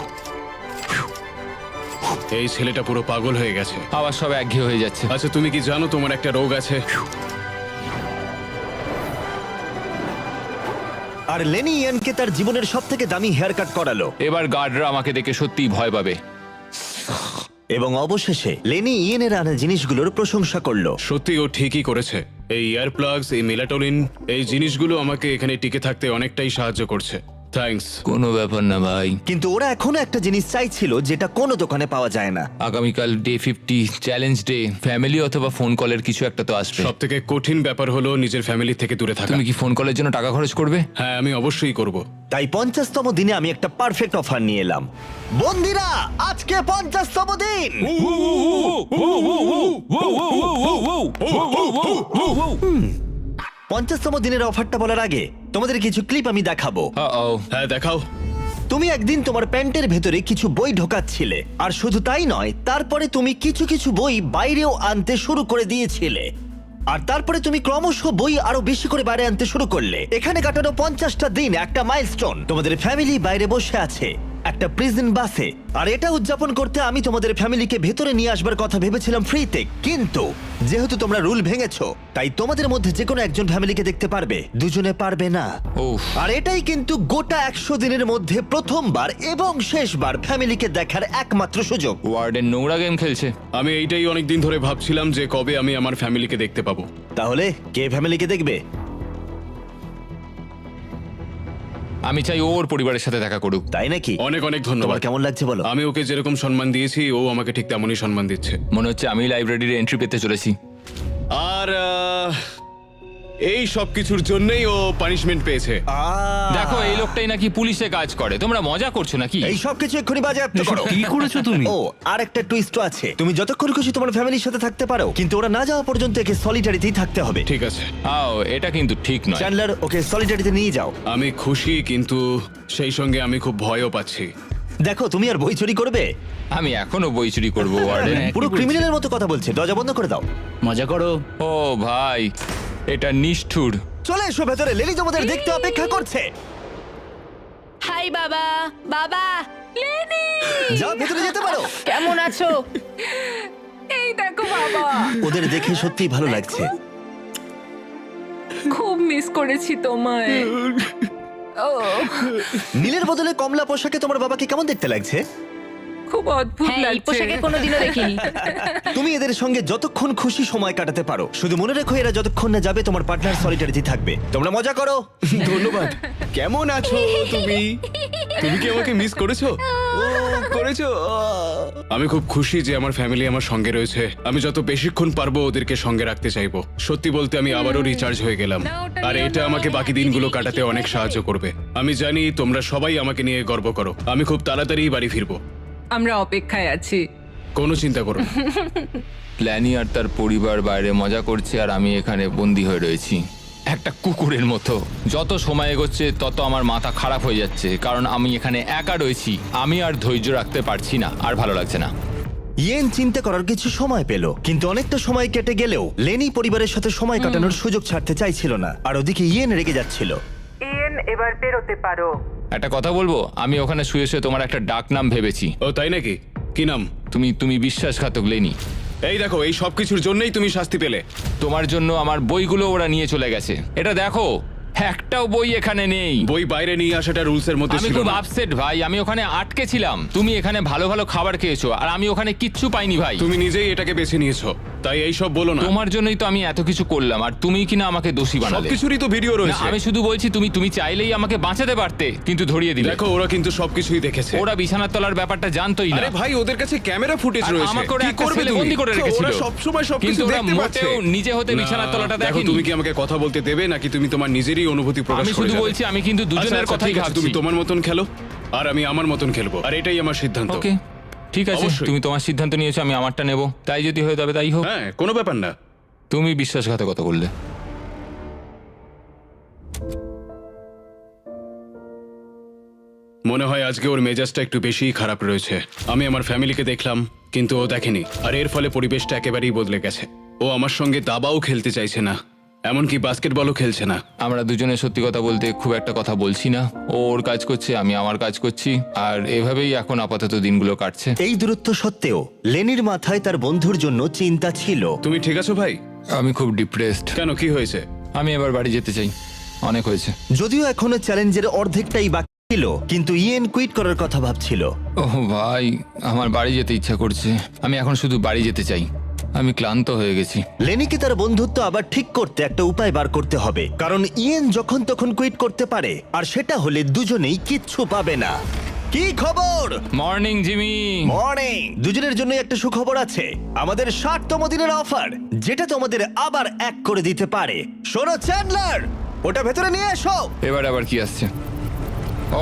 এই ছেলেটা পুরো পাগল হয়ে গেছে। আবার সব একঘেয়ে হয়ে যাচ্ছে। আচ্ছা, তুমি কি জানো তোমার একটা রোগ আছে? আর লেনি ইয়ানকে তার জীবনের সবথেকে দামি হেয়ার কাট করালো। এবার গার্ডরা আমাকে দেখে সত্যিই ভয় পাবে। এবং অবশেষে লেনি ইয়েনের আনা জিনিসগুলোর প্রশংসা করলো। সত্যি ও ঠিকই করেছে। এই ইয়ার প্লাগস, এই মেলাটোনিন, এই জিনিসগুলো আমাকে এখানে টিকে থাকতে অনেকটাই সাহায্য করছে। থ্যাঙ্কস। কোনো ব্যাপার না ভাই। কিন্তু ওরা এখনো একটা জিনিস চাইছিল যেটা কোনো দোকানে পাওয়া যায় না। আগামীকাল ডে 50, চ্যালেঞ্জ ডে। ফ্যামিলি অথবা ফোন কলের কিছু একটা তো আসবে। সব থেকে কঠিন ব্যাপার হলো নিজের ফ্যামিলি থেকে দূরে থাকা। তুমি কি ফোন কলের জন্য টাকা খরচ করবে? হ্যাঁ, আমি অবশ্যই করব। তাই 50তম দিনে আমি একটা পারফেক্ট অফার নিয়ে এলাম। বন্ধুরা, আজকে 50তম দিন। 50তম দিনের অফারটা বলার আগে তোমাদের কিছু ক্লিপ আমি দেখাবো। Uh-oh. হ্যাঁ, দেখাও। তুমি একদিন তোমার প্যান্টের ভেতরে কিছু বই ঢোকাচ্ছিলে, আর শুধু তাই নয়, তারপরে তুমি কিছু কিছু বই বাইরেও আনতে শুরু করে দিয়েছিলে। আর তারপরে তুমি ক্রমশ বই আরো বেশি করে বাইরে আনতে শুরু করলে। এখানে কাটানো 50টা দিন একটা মাইলস্টোন। তোমাদের ফ্যামিলি বাইরে বসে আছে একটা প্রিজন বাসে, আর এটা উদযাপন করতে আমি তোমাদের ফ্যামিলিকে ভেতরে নিয়ে আসবার কথা ভেবেছিলাম ফ্রিতে। কিন্তু যেহেতু তোমরা রুল ভেঙেছো, তাই তোমাদের মধ্যে যে কোনো একজন ফ্যামিলিকে দেখতে পারবে, দুজনে পারবে না। উফ। আর এটাই কিন্তু গোটা 100 দিনের মধ্যে প্রথমবার এবং শেষবার ফ্যামিলিকে দেখার একমাত্র সুযোগ। ওয়ার্ডেন নোংরা গেম খেলছে। আমি এইটাই অনেকদিন ধরে ভাবছিলাম যে কবে আমি আমার ফ্যামিলিকে দেখতে পাবো। তাহলে কে ফ্যামিলিকে দেখবে? আমি চাই ওর পরিবারের সাথে দেখা করুক। তাই নাকি? অনেক অনেক তোমার ধন্যবাদ। কেমন লাগছে বলো? আমি ওকে যেরকম সম্মান দিয়েছি, ও আমাকে ঠিক তেমনই সম্মান দিচ্ছে। মনে হচ্ছে আমি লাইব্রেরির এন্ট্রি পেতে চলেছি। আর এই সব কিছুর জন্যই ও পানিশমেন্ট পেয়েছে। দেখো, এই লোকটাই নাকি পুলিশে কাজ করে। তোমরা মজা করছো নাকি? এই সব কিছু এক্ষুনি বাজেয়াপ্ত করো। কি করেছো তুমি? ও, আর একটা টুইস্টও আছে। তুমি যতক্ষণ খুশি তোমার ফ্যামিলির সাথে থাকতে পারো, কিন্তু ওরা না যাওয়া পর্যন্ত একে সলিটারিতেই থাকতে হবে। ঠিক আছে, আও, এটা কিন্তু ঠিক নয়। চ্যান্ডলার, ওকে সলিটারিতে নিয়ে যাও। আমি খুশি, কিন্তু সেই সঙ্গে আমি খুব ভয়ও পাচ্ছি। দেখো, তুমি আর বই চুরি করবে? আমি এখনো বই চুরি করবো ওয়ার্ডেন। হ্যাঁ। পুরো ক্রিমিনালের মতো কথা বলছে। দরজা বন্ধ করে দাও। মজা করো। ও ভাই, এটা নিষ্ঠুর। চলে এসো ভেতরে, লেলি তোমাদের দেখতে অপেক্ষা করছে। হাই বাবা। বাবা, লেনি যাও ভেতরে যেতে পারো। কেমন আছো? এই দেখো বাবা, ওদের দেখে সত্যিই ভালো লাগছে। খুব মিস করেছি তোমায়। ও নীলের বদলে কমলা পোশাকে তোমার বাবাকে কেমন দেখতে লাগছে? খুব অদ্ভুত হ্যাঁ, এই লাগছে। পোশাকে কোনোদিনও দেখিনি। তুমি এদের সঙ্গে যতক্ষণ খুশি সময় কাটাতে পারো, শুধু মনে রেখো এরা যতক্ষণ না যাবে তোমার পার্টনার সলিটারিটি থাকবে। তোমরা মজা করো। ধন্যবাদ। কেমন আছো তুমি? তুমি কি আমাকে মিস করেছো? ও করেছো। আমি খুব খুশি যে আমার ফ্যামিলি আমার সঙ্গে রয়েছে। আমি যত বেশিক্ষণ পারবো ওদেরকে সঙ্গে রাখতে চাইবো। সত্যি বলতে আমি আবারও রিচার্জ হয়ে গেলাম, আর এটা আমাকে বাকি দিনগুলো কাটাতে অনেক সাহায্য করবে। আমি জানি তোমরা সবাই আমাকে নিয়ে গর্ব করো। আমি খুব তাড়াতাড়ি বাড়ি ফিরবো। আমরা অপেক্ষায় আছি। কোনো চিন্তা করো না। প্ল্যানি আর তার পরিবার বাইরে মজা করছে আর আমি এখানে বন্দি হয়ে রয়েছি একটা কুকুরের মতো। যত সময় এগোচ্ছে তত আমার মাথা খারাপ হয়ে যাচ্ছে, কারণ আমি এখানে একা রয়েছি। আমি আর ধৈর্য রাখতে পারছি না, আর ভালো লাগছে না। ইয়েন চিন্তা করার কিছু সময় পেল, কিন্তু অনেকটা সময় কেটে গেলেও লেনি পরিবারের সাথে সময় কাটানোর সুযোগ ছাড়তে চাইছিল না। আর ওদিকে ইয়েন রেগে যাচ্ছিল। ইয়েন, এবার বেরোতে পারো। একটা কথা বলবো, আমি ওখানে শুয়ে শুয়ে তোমার একটা ডাক নাম ভেবেছি। ও তাই নাকি? কি নাম? তুমি বিশ্বাসঘাতক লেনি। এই দেখো, এই সব কিছুর জন্যই তুমি শাস্তি পেলে। তোমার জন্য আমার বইগুলো ওরা নিয়ে চলে গেছে। এটা দেখো, একটাও বই এখানে নেই। বই বাইরে নিয়ে আসাটা রুলস এর মধ্যে আমি ছিল খুব না। আপসেট ভাই, আমি ওখানে আটকে ছিলাম। তুমি এখানে ভালো ভালো খাবার খেয়েছো আর আমি ওখানে কিচ্ছু পাইনি ভাই। তুমি নিজেই এটাকে বেছে নিয়েছো, তাই এই সব বলো না। তোমার জন্যই তো আমি এত কিছু করলাম, আর তুমি কিনা আমাকে দোষী বানালে। সবকিছুরই তো ভিডিও না, রয়েছে। আমি শুধু বলছি তুমি চাইলেই আমাকে বাঁচাতে পারতে, কিন্তু ধরিয়ে দিলে। দেখো, ওরা কিন্তু সবকিছুই দেখেছে। ওরা বিছানার তলার ব্যাপারটা জানতোই না। আরে ভাই, ওদের কাছে ক্যামেরা ফুটেজ আর রয়েছে। আমাকে ওরা কি একটা করবে ছেলে তুমি? বন্দি করে রেখেছিল। ওরা সবসময় সবকিছু কিন্তু ওরা দেখতে পাচ্ছে। মোটেও নিজে হতে না, বিছানার তলাটা দেখো, দেখেনি। তুমি কি আমাকে কথা বলতে দেবে, নাকি তুমি তোমার নিজেরই অনুভূতি প্রকাশ আমি করে শুধু যাবে? বলছি, আমি কিন্তু দুজনের আচ্ছা, কথাই ঠিক আছে, ভাবছি। তুমি তোমার মতন খেলো আর আমি আমার মতন খেলবো, আর এটাই আমার সিদ্ধান্ত। ওকে, ঠিক আছে, অবশ্যই। তুমি তোমার সিদ্ধান্ত নিয়েছো, আমি আমারটা নেব। তাই যদি হয়ে তবে তাই হোক। হ্যাঁ, কোনো ব্যাপার না। তুমি বিশ্বাসঘাতকতা করলে। মনে হয় আজকে ওর মেজাজটা একটু বেশিই খারাপ রয়েছে। আমি আমার ফ্যামিলিকে দেখলাম, কিন্তু ও দেখেনি, আর এর ফলে পরিবেশটা একেবারেই বদলে গেছে। ও আমার সঙ্গে দাবাও খেলতে চাইছে না, এমনকি বাস্কেটবলও খেলছে না। আমরা দুজনে সত্যি কথা বলতে খুব একটা কথা বলছি না। ও ওর কাজ করছে, আমি আমার কাজ করছি, আর এভাবেই এখন আপাতত দিনগুলো কাটছে। এই দূরত্ব সত্ত্বেও লেনির মাথায় তার বন্ধুর জন্য চিন্তা ছিল। তুমি ঠিক আছো ভাই? আমি খুব ডিপ্রেসড। কেন, কি হয়েছে? আমি এবার বাড়ি যেতে চাই, অনেক হয়েছে। যদিও এখনো চ্যালেঞ্জের অর্ধেকটাই বাকি ছিল, কিন্তু ইয়েন কুইট করার কথা ভাবছিল। ওহ ভাই, আমার বাড়ি যেতে ইচ্ছা করছে। আমি এখন শুধু বাড়ি যেতে চাই, আমি ক্লান্ত হয়ে গেছি। লেনিকে তার বন্ধুত্ব আবার ঠিক করতে একটা উপায় বার করতে হবে, কারণ ইয়েন যখন তখন কুইট করতে পারে, আর সেটা হলে দুজনেই কিচ্ছু পাবে না। কি খবর? Morning Jimmy. মর্নিং। দুজনের জন্য একটা সুখবর আছে, আমাদের 60তম দিনের অফার, যেটা তোমাদের আবার এক করে দিতে পারে। শোনো চ্যান্ডলার, ওটা ভেতরে নিয়ে এসো। এবার আবার কি আসছে?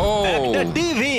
ও, একটা টিভি।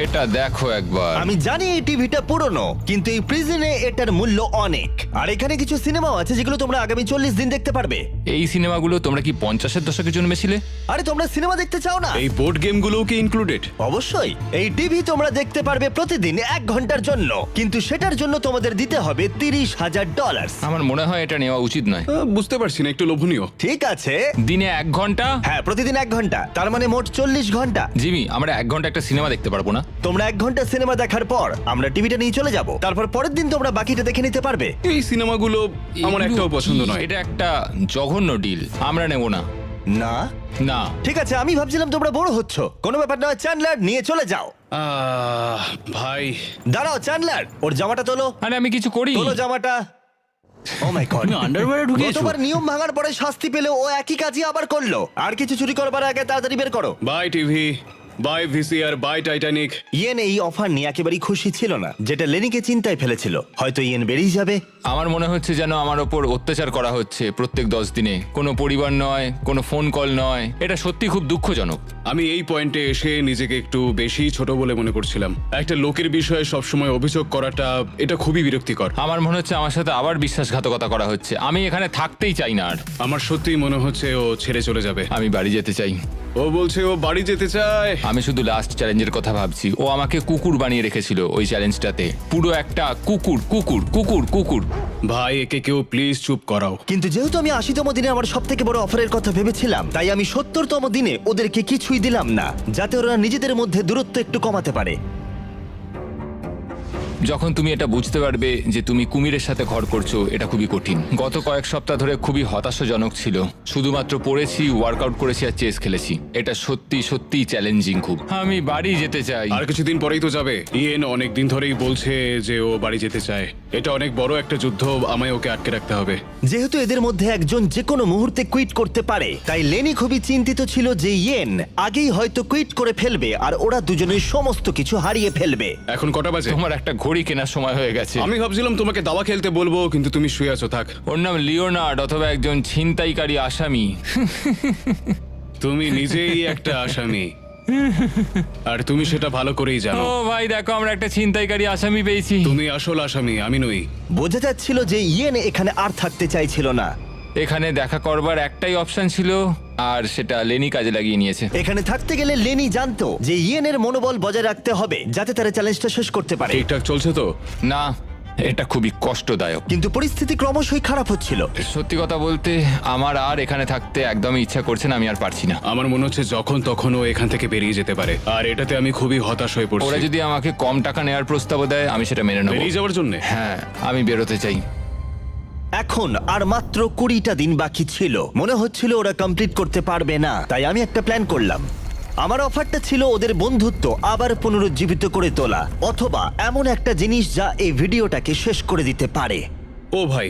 এটা দেখো একবার। আমি জানি এই টিভিটা পুরনো, কিন্তু এই প্রিজনে এটার মূল্য অনেক। আর এখানে কিছু সিনেমাও আছে যেগুলো তোমরা আগামী 40 দিন দেখতে পারবে। এই সিনেমাগুলো তোমরা কি 50-এর দশকে জন্মেছিলে? আরে তোমরা সিনেমা দেখতে চাও না? এই বোর্ড গেমগুলোও কি ইনক্লুডেড? অবশ্যই। এই টিভি তোমরা দেখতে পারবে প্রতিদিন 1 ঘন্টার জন্য, কিন্তু সেটার জন্য তোমাদের দিতে হবে $30,000। আমার মনে হয় এটা নেওয়া উচিত নয়। বুঝতে পারছি না, একটু লোভনীয়। ঠিক আছে, দিনে 1 ঘন্টা? হ্যাঁ, প্রতিদিন 1 ঘন্টা, তার মানে মোট 40 ঘন্টা। জিমি, আমরা 1 ঘন্টা একটা সিনেমা দেখতে পারবো না? তোমরা 1 ঘন্টা সিনেমা দেখার পর আমরা টিভিটা নিয়ে চলে যাব, তারপর পরের দিন তোমরা বাকিটা দেখে নিতে পারবে। এই সিনেমাগুলো আমার এগুলো একটাও পছন্দ কি? নয়। এটা একটা জঘন্য ডিল, আমরা নেব না। না, না। ঠিক আছে, আমি ভাবছিলাম তোমরা বড় হচ্ছ। কোনো ব্যাপার নয়, চ্যান্ডলার নিয়ে চলে যাও। ভাই, দাঁড়াও চ্যান্ডলার, ওর জামাটা তোলো। আরে আমি কিছু করি। তোলো জামাটা। ও মাই গড, তুমি আন্ডারওয়্যারে ঢুকিয়েছো? গতবার নিয়ম ভাঙার পরে শাস্তি পেলে ও একই কাজই আবার করলো। আর কিছু চুরি করবার আগে তাড়াতাড়ি বের করো। Bye TV, bye VCR, bye Titanic. ইয়েন এই অফার নিয়ে একেবারেই খুশি ছিল না, যেটা লেনিকে চিন্তায় ফেলেছিল। হয়তো ইয়েন বেরিয়ে যাবে। আমার মনে হচ্ছে যেন আমার ওপর অত্যাচার করা হচ্ছে প্রত্যেক 10 দিনে। কোনো পরিবার নয়, কোনো ফোন কল নয়। এটা সত্যি খুব দুঃখজনক। আমি এই পয়েন্টে এসে নিজেকে একটু বেশি ছোট বলে মনে করছিলাম। একটা লোকের বিষয়ে সবসময় অভিযোগ করাটা, এটা খুবই বিরক্তিকর। আমার মনে হচ্ছে আমার সাথে আবার বিশ্বাসঘাতকতা করা হচ্ছে। আমি এখানে থাকতেই চাই না আর। আমার সত্যিই মনে হচ্ছে ও ছেড়ে চলে যাবে। আমি বাড়ি যেতে চাই। ও বলছে ও বাড়ি যেতে চায়। আমি শুধু লাস্ট চ্যালেঞ্জের কথা ভাবছি। ও আমাকে কুকুর বানিয়ে রেখেছিল ওই চ্যালেঞ্জটাতে, পুরো একটা কুকুর কুকুর কুকুর কুকুর। ভাই একে কেউ প্লিজ চুপ করাও। কিন্তু যেহেতু আমি 80তম দিনে আমার সব থেকে বড় অফারের কথা ভেবেছিলাম, তাই আমি 70তম দিনে ওদেরকে কিছুই দিলাম না, যাতে ওরা নিজেদের মধ্যে দূরত্ব একটু কমাতে পারে। যখন তুমি এটা বুঝতে পারবে যে তুমি কুমিরের সাথে ঘর করছো, এটা খুবই কঠিন। গত কয়েক সপ্তাহ ধরে খুবই হতাশাজনক ছিল। শুধুমাত্র পড়েছি, ওয়ার্কআউট করেছি আর চেস খেলেছি। এটা সত্যি সত্যি চ্যালেঞ্জিং খুব। আমি বাড়ি যেতে চাই। আর কিছুদিন পরেই তো যাবে। ইয়েন অনেক দিন ধরেই বলছে যে ও বাড়ি যেতে চায়। এটা অনেক বড় একটা যুদ্ধ, আমায় ওকে আটকে রাখতে হবে। যেহেতু এদের মধ্যে একজন যে কোনো মুহূর্তে কুইট করতে পারে, তাই লেনি খুবই চিন্তিত ছিল যে ইয়েন আগেই হয়তো কুইট করে ফেলবে আর ওরা দুজনের সমস্ত কিছু হারিয়ে ফেলবে। এখন কটা বাজে? তোমার একটা ঘড়ি কেনার সময় হয়ে গেছে। আমি ভাবছিলাম তোমাকে দাবা খেলতে বলবো, কিন্তু তুমি শুয়ে আছো। থাক। ওর নাম লিওনার্ড, অথবা একজন ছিনতাইকারী আসামি। তুমি নিজেই একটা আসামি, আর তুমি সেটা ভালো করেই জানো। ও ভাই দেখো, আমরা একটা ছিনতাইকারী আসামি পেয়েছি। তুমি আসল আসামি, আমি নই। বোঝা যাচ্ছিল যে ইয়েন এখানে আর থাকতে চাইছিল না। এখানে দেখা করবার একটাই অপশন ছিল, আর সেটা লেনি কাজে লাগিয়ে নিয়েছে। এখানে থাকতে গেলে লেনি জানতো যে ইয়েনের মনোবল বজায় রাখতে হবে, যাতে তারা চ্যালেঞ্জটা শেষ করতে পারে। ঠিকঠাক চলছে তো? না, এটা খুবই কষ্টদায়ক। কিন্তু পরিস্থিতি ক্রমশই খারাপ হচ্ছিল। সত্যি কথা বলতে আমার আর এখানে থাকতে একদমই ইচ্ছা করছে না। আমি আর পারছি না। আমার মনে হচ্ছে যখন তখন ও এখান থেকে বেরিয়ে যেতে পারে, আর এটাতে আমি খুবই হতাশ হয়ে ওরা পড়ছি। যদি আমাকে কম টাকা নেওয়ার প্রস্তাব দেয়, আমি সেটা মেনে নেব। বেরিয়ে যাওয়ার জন্য? হ্যাঁ, আমি বেরোতে চাই। এখন আর মাত্র 20টা দিন বাকি ছিল। মনে হচ্ছিল ওরা কমপ্লিট করতে পারবে না, তাই আমি একটা প্ল্যান করলাম। আমার অফারটা ছিল ওদের বন্ধুত্ব আবার পুনরুজ্জীবিত করে তোলা, অথবা এমন একটা জিনিস যা এই ভিডিওটাকে শেষ করে দিতে পারে। ও ভাই,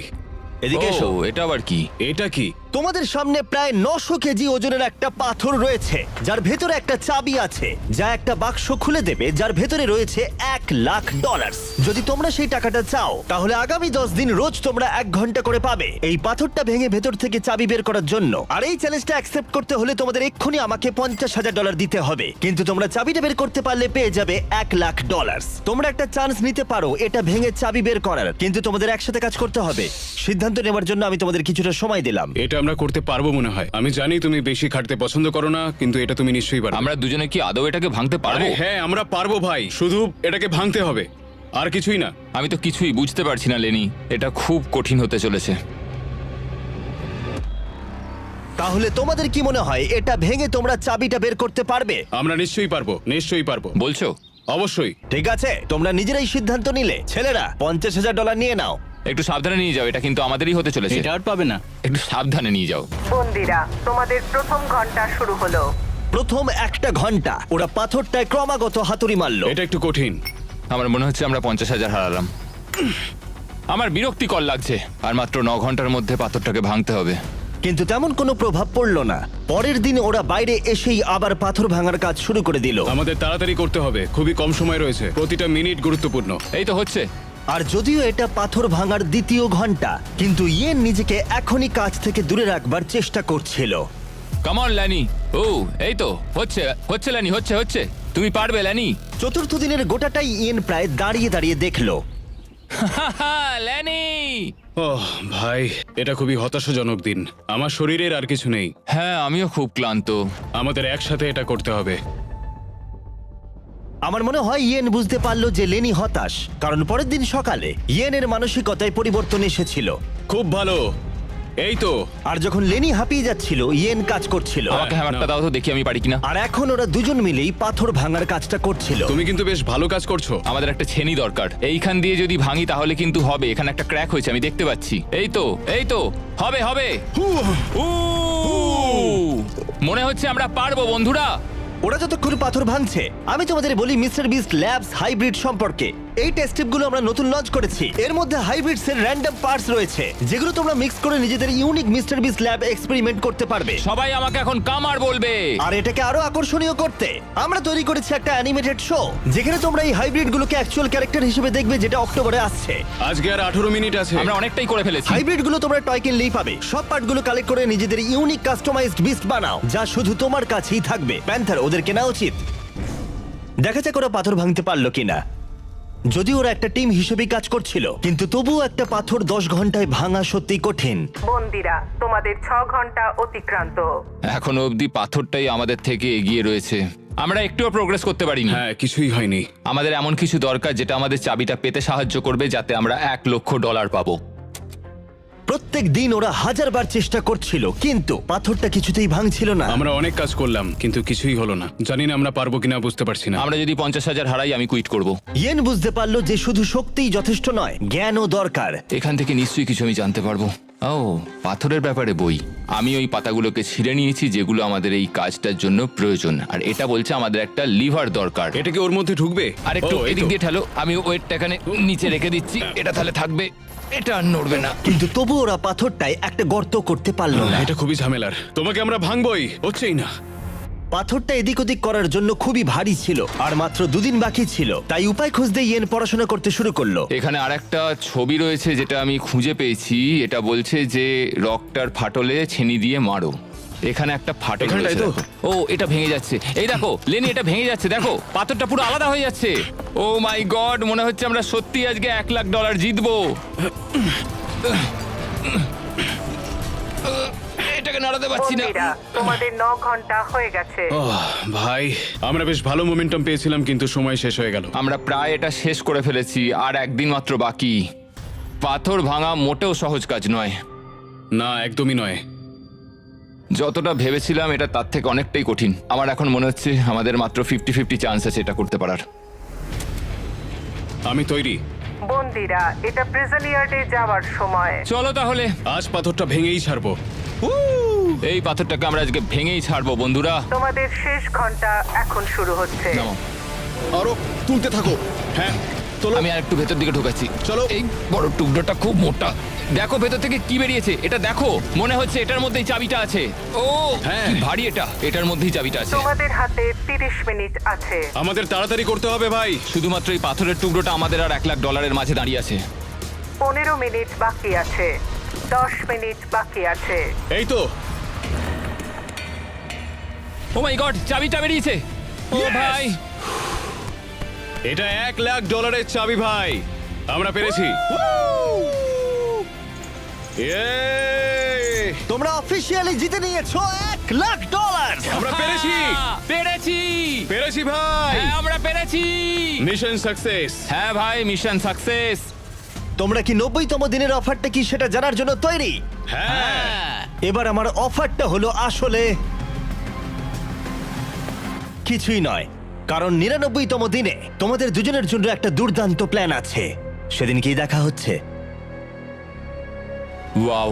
এদিকে এসো। ও, এটা আবার কি? এটা কি? তোমাদের সামনে প্রায় 900 কেজি ওজনের একটা পাথর রয়েছে, যার ভেতরে একটা চাবি আছে, যা একটা বাক্স খুলে দেবে, যার ভেতরে রয়েছে $1,00,000। যদি তোমরা সেই টাকাটা চাও, তাহলে আগামী 10 দিন রোজ তোমরা 1 ঘন্টা করে পাবে এই পাথরটা ভেঙে ভেতর থেকে চাবি বের করার জন্য। আর এই চ্যালেঞ্জটা অ্যাকসেপ্ট করতে হলে তোমাদের এক্ষুনি আমাকে $50,000 দিতে হবে। কিন্তু তোমরা চাবিটা বের করতে পারলে পেয়ে যাবে $1,00,000। তোমরা একটা চান্স নিতে পারো এটা ভেঙে চাবি বের করার, কিন্তু তোমাদের একসাথে কাজ করতে হবে। সিদ্ধান্ত নেওয়ার জন্য আমি তোমাদের কিছুটা সময় দিলাম। এটা আমরা করতে পারবো মনে হয়। আমি জানি তুমি বেশি খাটতে পছন্দ করো না, কিন্তু এটা তুমি নিশ্চয়ই পারবে। আমরা দুজনে কি আদৌ এটাকে ভাঙতে পারবো? আরে হ্যাঁ, আমরা পারবো ভাই, শুধু এটাকে ভাঙতে হবে, আর কিছুই না। আমি তো কিছুই বুঝতে পারছি না লেনি, এটা খুব কঠিন হতে চলেছে। তাহলে তোমাদের কি মনে হয় এটা ভেঙে তোমরা চাবিটা বের করতে পারবে? আমরা নিশ্চয়ই পারবো, নিশ্চয়ই পারবো। বলছো? অবশ্যই। ঠিক আছে, তোমরা নিজেরাই সিদ্ধান্ত নিলে। ছেলেরা, $50,000 নিয়ে নাও। একটু সাবধানে নিয়ে যাও, এটা কিন্তু আমাদেরই হতে চলেছে। এটা আর পাবে না। একটু সাবধানে নিয়ে যাও। বন্দিরা, তোমাদের প্রথম ঘন্টা শুরু হলো। প্রথম 1 ঘন্টা ওরা পাথরটায় ক্রমাগত হাতুড়ি মারলো। এটা একটু কঠিন। আমার মনে হচ্ছে আমরা 50,000 হারালাম। আমার বিরক্তিকর লাগছে। আর মাত্র 9 ঘন্টার মধ্যে পাথরটাকে ভাঙতে হবে। কিন্তু তেমন কোনো প্রভাব পড়লো না। পরের দিন ওরা বাইরে এসেই আবার পাথর ভাঙার কাজ শুরু করে দিল। আমাদের তাড়াতাড়ি করতে হবে, খুবই কম সময় রয়েছে, প্রতিটা মিনিট গুরুত্বপূর্ণ। এই তো হচ্ছে। আর যদিও এটা পাথর ভাঙার দ্বিতীয় ঘন্টা, কিন্তু ইয়েন নিজেকে এখনই কাজ থেকে দূরে রাখবার চেষ্টা করছিল। Come on ল্যানি। ও, এই তো হচ্ছে হচ্ছে ল্যানি, হচ্ছে। তুমি পারবে ল্যানি। চতুর্থ দিনের গোটাটাই ইয়েন প্রায় দাঁড়িয়ে দাঁড়িয়ে দেখলো। ল্যানি! ওহ ভাই, এটা খুবই হতাশাজনক দিন। আমার শরীরের আর কিছু নেই। হ্যাঁ, আমিও খুব ক্লান্ত। আমাদের একসাথে এটা করতে হবে। আমার মনে হয় ইয়েন বুঝতে পারলো যে লেনি হতাশ, কারণ পরের দিন সকালে ইয়েনের মানসিকতায় পরিবর্তন এসেছিল। খুব ভালো, এই তো। আর যখন লেনি হাঁপিয়ে যাচ্ছিল, ইয়েন কাজ করছিল। আমাকে হ্যামারটা দাও তো, দেখি আমি পারি কিনা। আর এখন ওরা দুজন মিলেই পাথর ভাঙার কাজটা করছিল। তুমি কিন্তু বেশ ভালো কাজ করছো। আমাদের একটা ছেনি দরকার। এইখান দিয়ে যদি ভাঙি তাহলে কিন্তু হবে। এখানে একটা ক্র্যাক হয়েছে, আমি দেখতে পাচ্ছি। এই তো হবে। উ! মনে হচ্ছে আমরা পারবো বন্ধুরা। ওরা যতক্ষণ পাথর ভাঙছে, আমি তোমাদের বলি মিস্টার বিস্ট ল্যাবস হাইব্রিড সম্পর্কে। এই টেস্ট টিপগুলো আমরা নতুন লঞ্চ করেছি। এর মধ্যে হাইব্রিডস এর র্যান্ডম পার্টস রয়েছে, যেগুলো তোমরা মিক্স করে নিজেদের unique mister beast lab experiment করতে পারবে। সবাই আমাকে এখন কামার বলবে। আর এটাকে আরো আকর্ষণীয় করতে আমরা তৈরি করেছি একটা অ্যানিমেটেড শো, যেখানে তোমরা এই হাইব্রিড গুলোকে অ্যাকচুয়াল ক্যারেক্টার হিসেবে দেখবে, যেটা অক্টোবরে আসছে। আজকে আর 18 মিনিট আছে। আমরা অনেকটাই করে ফেলেছি। হাইব্রিড গুলো তোমরা টয় কিনলেই পাবে। সব পার্টগুলো কালেক্ট করে নিজেদের ইউনিক কাস্টমাইজড বিস্ট বানাও, যা শুধু তোমার কাছেই থাকবে। প্যান্থার, ওদের কেনা উচিত। দেখা যাক ওরা পাথর ভাঙতে পারলো কিনা। যদি ওরা একটা টিম হিসেবেই কাজ করছিল, কিন্তু তবুও একটা পাথর 10 ঘন্টায় ভাঙা সত্যি কঠিন। বন্দিরা, তোমাদের 6 ঘন্টা অতিক্রান্ত। এখনো অবধি পাথরটাই আমাদের থেকে এগিয়ে রয়েছে। আমরা একটুও প্রোগ্রেস করতে পারিনি। হ্যাঁ, কিছুই হয়নি। আমাদের এমন কিছু দরকার যেটা আমাদের চাবিটা পেতে সাহায্য করবে, যাতে আমরা $1,00,000 পাবো। প্রত্যেক দিন ওরা 1000 বার চেষ্টা করছিল, কিন্তু পাথরটা কিছুতেই ভাঙছিল না। আমরা অনেক কাজ করলাম কিন্তু কিছুই হলো না। জানি না আমরা পারবো কিনা, বুঝতে পারছি না। আমরা যদি 50,000 হারাই আমি কুইট করব। ইয়েন বুঝতে পারলো যে শুধু শক্তিই যথেষ্ট নয়, জ্ঞানও দরকার। এখান থেকে নিশ্চয়ই কিছু আমি জানতে পারবো। ও, পাথরের ব্যাপারে বই। আমি ওই পাতাগুলোকে ছিঁড়ে নিয়েছি যেগুলো আমাদের এই কাজটার জন্য প্রয়োজন, আর এটা বলছে আমাদের একটা লিভার দরকার। এটা কি ওর মধ্যে ঢুকবে? আর একটু ও, এই এদিক তো। দিয়ে ঠেলো, আমি ওয়েটটা এখানে নিচে রেখে দিচ্ছি, এটা তাহলে থাকবে, এটা আর নড়বে না। কিন্তু তবু ওরা পাথরটায় একটা গর্ত করতে পারলো না। এটা খুবই ঝামেলার। তোমাকে আমরা ভাঙবই, হচ্ছেই না। পাথরটা এদিক ওদিক করার জন্য খুবই ভারী ছিল, আর মাত্র 2 দিন বাকি ছিল। তাই উপায় খুঁজতে ইয়েন পড়াশোনা করতে শুরু করলো। এখানে আরেকটা ছবি রয়েছে যেটা আমি খুঁজে পেয়েছি। এটা বলছে যে রকটার ফাটলে ছেনি দিয়ে মারো। এখানে একটা ফাটল এখানটায় রয়েছে, তো? দেখো। ও, এটা ভেঙে যাচ্ছে। এই দেখো লেনি, এটা ভেঙে যাচ্ছে, দেখো পাথরটা পুরো আলাদা হয়ে যাচ্ছে। ও মাই গড, মনে হচ্ছে আমরা সত্যি আজকে $1,00,000 জিতবো। এটাকে নাড়াতে পারছি না। বন্দিরা, তোমাদের 9 ঘন্টা হয়ে গেছে। ভাই, আমরা বেশ ভালো মোমেন্টাম পেয়েছিলাম কিন্তু সময় শেষ হয়ে গেল। আমরা প্রায় এটা শেষ করে ফেলেছি, আর একদিন মাত্র বাকি। পাথর ভাঙা মোটেও সহজ কাজ নয়। না, একদমই নয়। যতটা ভেবেছিলাম এটা তার থেকে অনেকটাই কঠিন। আমার এখন মনে হচ্ছে আমাদের মাত্র 50-50 চান্স আছে এটা করতে পারার। আমি তৈরি। বন্দিরা, এটা প্রিজন ইয়ার্ডে যাওয়ার সময়। চলো তাহলে, আজ পাথরটা ভেঙেই ছাড়বো। এই পাথরটাকে আমরা আজকে ভেঙেই ছাড়বো বন্ধুরা। তোমাদের শেষ ঘন্টা এখন শুরু হচ্ছে। নামো। আরো তুলতে থাকো। হ্যাঁ, চলো। আমি আর একটু ভেতর দিকে ঢোকাচ্ছি। চলো। এই বড় টুকরোটা খুব মোটা। দেখো ভেতর থেকে কি বেরিয়েছে, এটা দেখো। মনে হচ্ছে এটার মধ্যেই চাবিটা আছে। ও হ্যাঁ। কি ভারী এটা, এটার মধ্যেই চাবিটা আছে। তোমাদের হাতে 30 মিনিট আছে। আমাদের তাড়াতাড়ি করতে হবে ভাই। শুধুমাত্র এই পাথরের টুকরোটা আমাদের আর $1,00,000 মাঝে দাঁড়িয়ে আছে। 15 মিনিট বাকি আছে। 10 মিনিট বাকি আছে। এই তো। ও মাই গড, চাবিটা বেরিয়েছে। ও ভাই, এটা $1,00,000 চাবি ভাই। আমরা পেরেছি। Yay! তোমরা অফিসিয়ালি জিতে নিয়েছো $1,00,000। আমরা পেরেছি। পেরেছি। পেরেছি ভাই। হ্যাঁ, আমরা পেরেছি। Mission success. হ্যাঁ ভাই, মিশন সাকসেস। তোমরা কি 90তম দিনের অফারটা কি সেটা জানার জন্য তৈরি? হ্যাঁ। এবার আমার অফারটা হলো আসলে কিছুই নয়, কারণ 99তম দিনে তোমাদের দুজনের জন্য একটা দুর্দান্ত প্ল্যান আছে। সেদিন কি দেখা হচ্ছে? ওয়াও,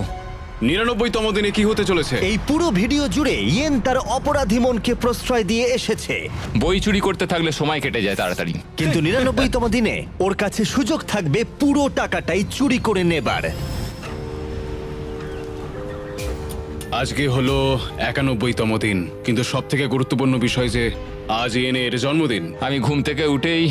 99তম দিনে কি হতে চলেছে? এই পুরো ভিডিও জুড়ে ইয়েন তার অপরাধী মনকে প্রশ্রয় দিয়ে এসেছে, বই চুরি করতে থাকলে সময় কেটে যায় তাড়াতাড়ি। কিন্তু 99তম দিনে ওর কাছে সুযোগ থাকবে পুরো টাকাটাই চুরি করে নেবার। আজকে হলো 91তম দিন, কিন্তু সব থেকে গুরুত্বপূর্ণ বিষয় যে আজ ইয়েনের জন্মদিন। আমি ঘুম থেকে উঠেই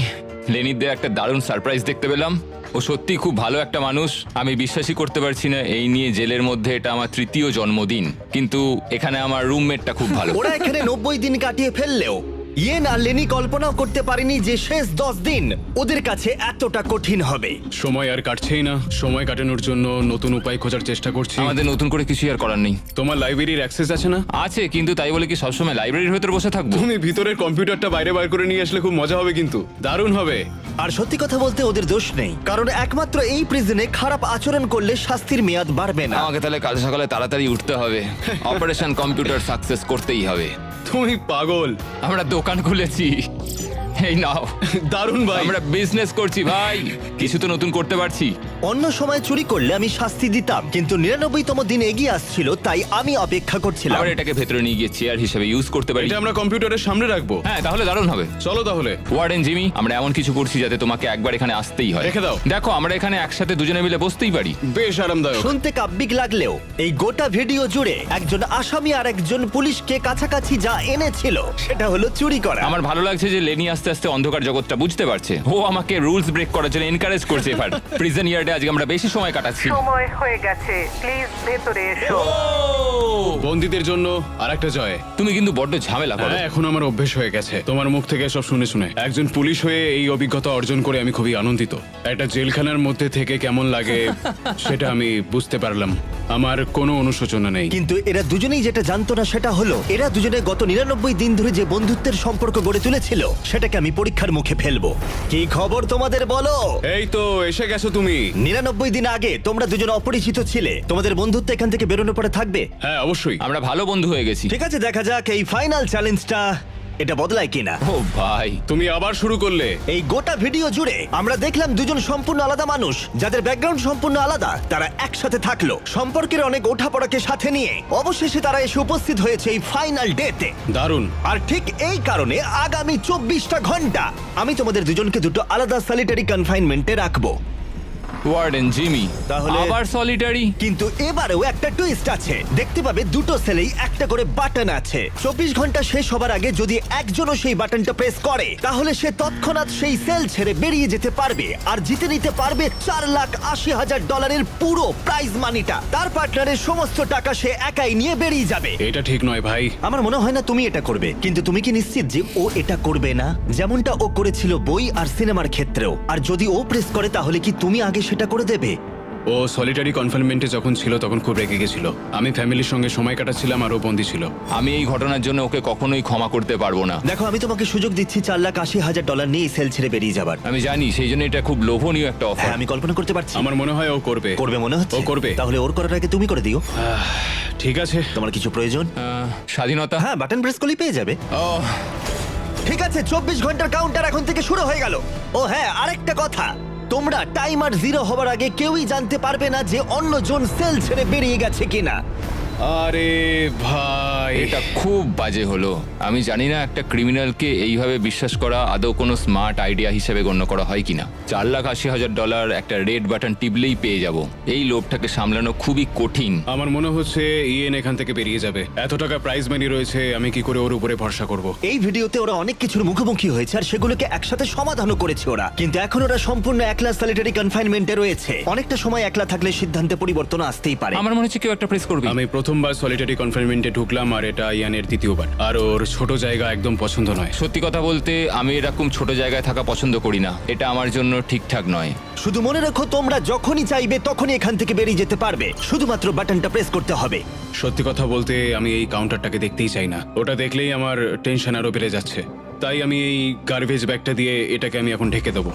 লেনির দিয়ে একটা দারুণ সারপ্রাইজ দেখতে পেলাম। ও সত্যি খুব ভালো একটা মানুষ। আমি বিশ্বাসই করতে পারছি না এই নিয়ে জেলের মধ্যে এটা আমার 3য় জন্মদিন, কিন্তু এখানে আমার রুমমেটটা খুব ভালো। ওরা এখানে 90 দিন কাটিয়ে ফেললেও ইয়েন আর লেনি কল্পনাও করতে পারেনি যে শেষ 10 দিন ওদের কাছে এতটা কঠিন হবে। সময় আর কাটছেই না। সময় কাটানোর জন্য নতুন উপায় খোঁজার চেষ্টা করছি। আমাদের নতুন করে কিছু আর করার নেই। তোমার লাইব্রেরির অ্যাক্সেস আছে না? আছে, কিন্তু তাই বলে কি সবসময় লাইব্রেরির ভেতর বসে থাকবো? তুমি ভিতরের কম্পিউটারটা বাইরে বার করে নিয়ে আসলে খুব মজা হবে, কিন্তু দারুণ হবে। আর সত্যি কথা বলতে ওদের দোষ নেই, কারণ একমাত্র এই প্রিজনে খারাপ আচরণ করলে শাস্তির মেয়াদ বাড়বে না। আমাকে তাহলে কাল সকালে তাড়াতাড়ি উঠতে হবে। অপারেশন কম্পিউটার সাকসেস করতেই হবে। তুমি পাগল। আমরা দোকান খুলেছি। এই নাও। দারুণ ভাই। আমরা বিজনেস করছি ভাই, কিছু তো নতুন করতে পারছি। অন্য সময় চুরি করলে আমি শাস্তি দিতাম, কিন্তু 99তম দিন এগিয়ে আসছিল, তাই আমি অপেক্ষা করছিলাম। আবার এটাকে ভেতরে নিয়ে গিয়ে চেয়ার হিসেবে ইউজ করতে পারি। এটা আমরা কম্পিউটারের সামনে রাখবো। হ্যাঁ, তাহলে দারুণ হবে। চলো তাহলে। ওয়ার্ডেন জিমি, আমরা এমন কিছু করছি যাতে তোমাকে একবার এখানে আসতেই হয়। রেখে দাও। দেখো, আমরা এখানে একসাথে দুজনে মিলে বসতেই পারি। বেশ আরামদায়ক। শুনতে কাব্যিক লাগলেও এই গোটা ভিডিও জুড়ে একজন আসামি আর একজন পুলিশকে কাছাকাছি যা এনেছিল সেটা হলো চুরি করা। আমার ভালো লাগছে যে লেনি আস্তে আস্তে অন্ধকার জগৎটা বুঝতে পারছে। ও আমাকে রুলস ব্রেক করার জন্য এনকারেজ করছে। এবার প্রিজন ইয়ার্ডে আজকে আমরা বেশি সময় কাটাচ্ছি। সময় হয়ে গেছে, প্লিজ ভেতরে এসো। বন্দীদের জন্য আরেকটা জয়। তুমি কিন্তু বড্ড ঝামেলা করো। হ্যাঁ, এখন আমার অভ্যেস হয়ে গেছে তোমার মুখ থেকে সব শুনে শুনে। একজন পুলিশ হয়ে এই অভিজ্ঞতা অর্জন করে আমি খুবই আনন্দিত। একটা জেলখানার মধ্যে থেকে কেমন লাগে সেটা আমি বুঝতে পারলাম। আমার কোনো অনুশোচনা নেই। কিন্তু এরা দুজনেই যেটা জানতো না সেটা হলো এরা দুজনে গত 99 দিন ধরে যে বন্ধুত্বের সম্পর্ক গড়ে তুলেছিল সেটাকে আমি পরীক্ষার মুখে ফেলবো। কি খবর তোমাদের বলো? এই তো এসে গেছো তুমি। 99 দিন আগে তোমরা দুজন অপরিচিত ছিলে, তোমাদের বন্ধুত্ব এখান থেকে বেরোনোর পরে থাকবে। হ্যাঁ অবশ্যই। আমরা ভালো বন্ধু হয়ে গেছি। ঠিক আছে, দেখা যাক এই ফাইনাল চ্যালেঞ্জটা এটা বদলায় কিনা। ও ভাই, তুমি আবার শুরু করলে। এই গোটা ভিডিও জুড়ে আমরা দেখলাম দুজন সম্পূর্ণ আলাদা মানুষ যাদের ব্যাকগ্রাউন্ড সম্পূর্ণ আলাদা, তারা একসাথে থাকলো, সম্পর্কের অনেক ওঠাপড়াকে সাথে নিয়ে অবশেষে তারা এসে উপস্থিত হয়েছে এই ফাইনাল ডেতে। দারুণ। আর ঠিক এই কারণে আগামী 24টা ঘন্টা আমি তোমাদের দুজনকে দুটো আলাদা সলিটারি কনফাইনমেন্টে রাখবো। ওয়ার্ডেন জিমি তাহলে- আবার সলিটারি? কিন্তু এবারেও একটা টুইস্ট আছে। দেখতে পাবে দুটো সেলেই একটা করে বাটন আছে। 24 ঘন্টা শেষ হবার আগে যদি একজনও সেই বাটনটা প্রেস করে তাহলে সে তৎক্ষণাৎ সেই সেল ছেড়ে বেরিয়ে যেতে পারবে আর জিতে নিতে পারবে $4,80,000 পুরো প্রাইজ মানিটা। তার পার্টনারের সমস্ত টাকা সে একাই নিয়ে বেরিয়ে যাবে। এটা ঠিক নয় ভাই। আমার মনে হয় না তুমি এটা করবে, কিন্তু তুমি কি নিশ্চিত যে ও এটা করবে না, যেমনটা ও করেছিল বই আর সিনেমার ক্ষেত্রেও? আর যদি ও প্রেস করে তাহলে কি তুমি আগে সেটা করে দেবে? ও সলিটারি কনফাইনমেন্টে যখন ছিল তখন খুব রেগে গেছিল। আমি ফ্যামিলির সঙ্গে সময় কাটাচ্ছিলাম আর ও বন্দী ছিল। আমি এই ঘটনার জন্য ওকে কখনোই ক্ষমা করতে পারবো না। দেখো, আমি তোমাকে সুযোগ দিচ্ছি $4,80,000 নিয়ে এই সেল ছেড়ে বেরিয়ে যাবার। আমি জানি, সেই জন্য এটা খুব লোভনীয় একটা হ্যাঁ, অফার। আমি কল্পনা করতে পারছি। আমার মনে হয় ও করবে। করবে মনে হচ্ছে? ও করবে। তাহলে ওর করার আগে তুমি করে দিও। ঠিক আছে। তোমার কিছু প্রয়োজন? স্বাধীনতা। হ্যাঁ, বাটন প্রেস করলেই পেয়ে যাবে। ও, ঠিক আছে, 24 ঘন্টার কাউন্টার এখন থেকে শুরু হয়ে গেল। ও হ্যাঁ, আরেকটা কথা, তোমরা টাইমার 0 হবার আগে কেউই জানতে পারবে না যে অন্যজন সেল ছেড়ে বেরিয়ে গেছে কিনা। আরে ভাই, এটা খুব বাজে হলো। আমি জানি না একটা ক্রিমিনালকে এইভাবে বিশ্বাস করা আদৌ কোনো স্মার্ট আইডিয়া হিসেবে গণ্য করা হয় কিনা। $4,80,000 একটা রেড বাটন টিপলেই পেয়ে যাব। এই লোভটাকে সামলানো খুবই কঠিন। আমার মনে হচ্ছে ইয়েন এখান থেকে বেরিয়ে যাবে। এত টাকা প্রাইজ মানি রয়েছে, আমি কি করে ওর উপরে ভরসা করব? এই ভিডিওতে ওরা অনেক কিছুর মুখোমুখি হয়েছে আর সেগুলোকে একসাথে সমাধানও করেছে ওরা, কিন্তু এখন ওরা সম্পূর্ণ একলা সলিটারি কনফাইনমেন্টে রয়েছে। অনেকটা সময় একলা থাকলে সিদ্ধান্তে পরিবর্তন আসতেই পারে। আমার মনে হচ্ছে কেউ একটা প্রেস করবে। আমি প্রথমবার সলিটারি কনফাইনমেন্টে ঢুকলাম আর এটা ইয়ানের দ্বিতীয়বার। আর ওর ছোট জায়গা একদম পছন্দ নয়। সত্যি কথা বলতে আমি এরকম ছোট জায়গায় থাকা পছন্দ করি না। এটা আমার জন্য ঠিকঠাক নয়। শুধু মনে রাখো, তোমরা যখনই চাইবে তখনই এখান থেকে বেরিয়ে যেতে পারবে, শুধুমাত্র বাটনটা প্রেস করতে হবে। সত্যি কথা বলতে আমি এই কাউন্টারটাকে দেখতেই চাই না। ওটা দেখলেই আমার টেনশন আরো বেড়ে যাচ্ছে। তাই আমি এই গার্বেজ ব্যাগটা দিয়ে এটাকে আমি এখন ঢেকে দেবো।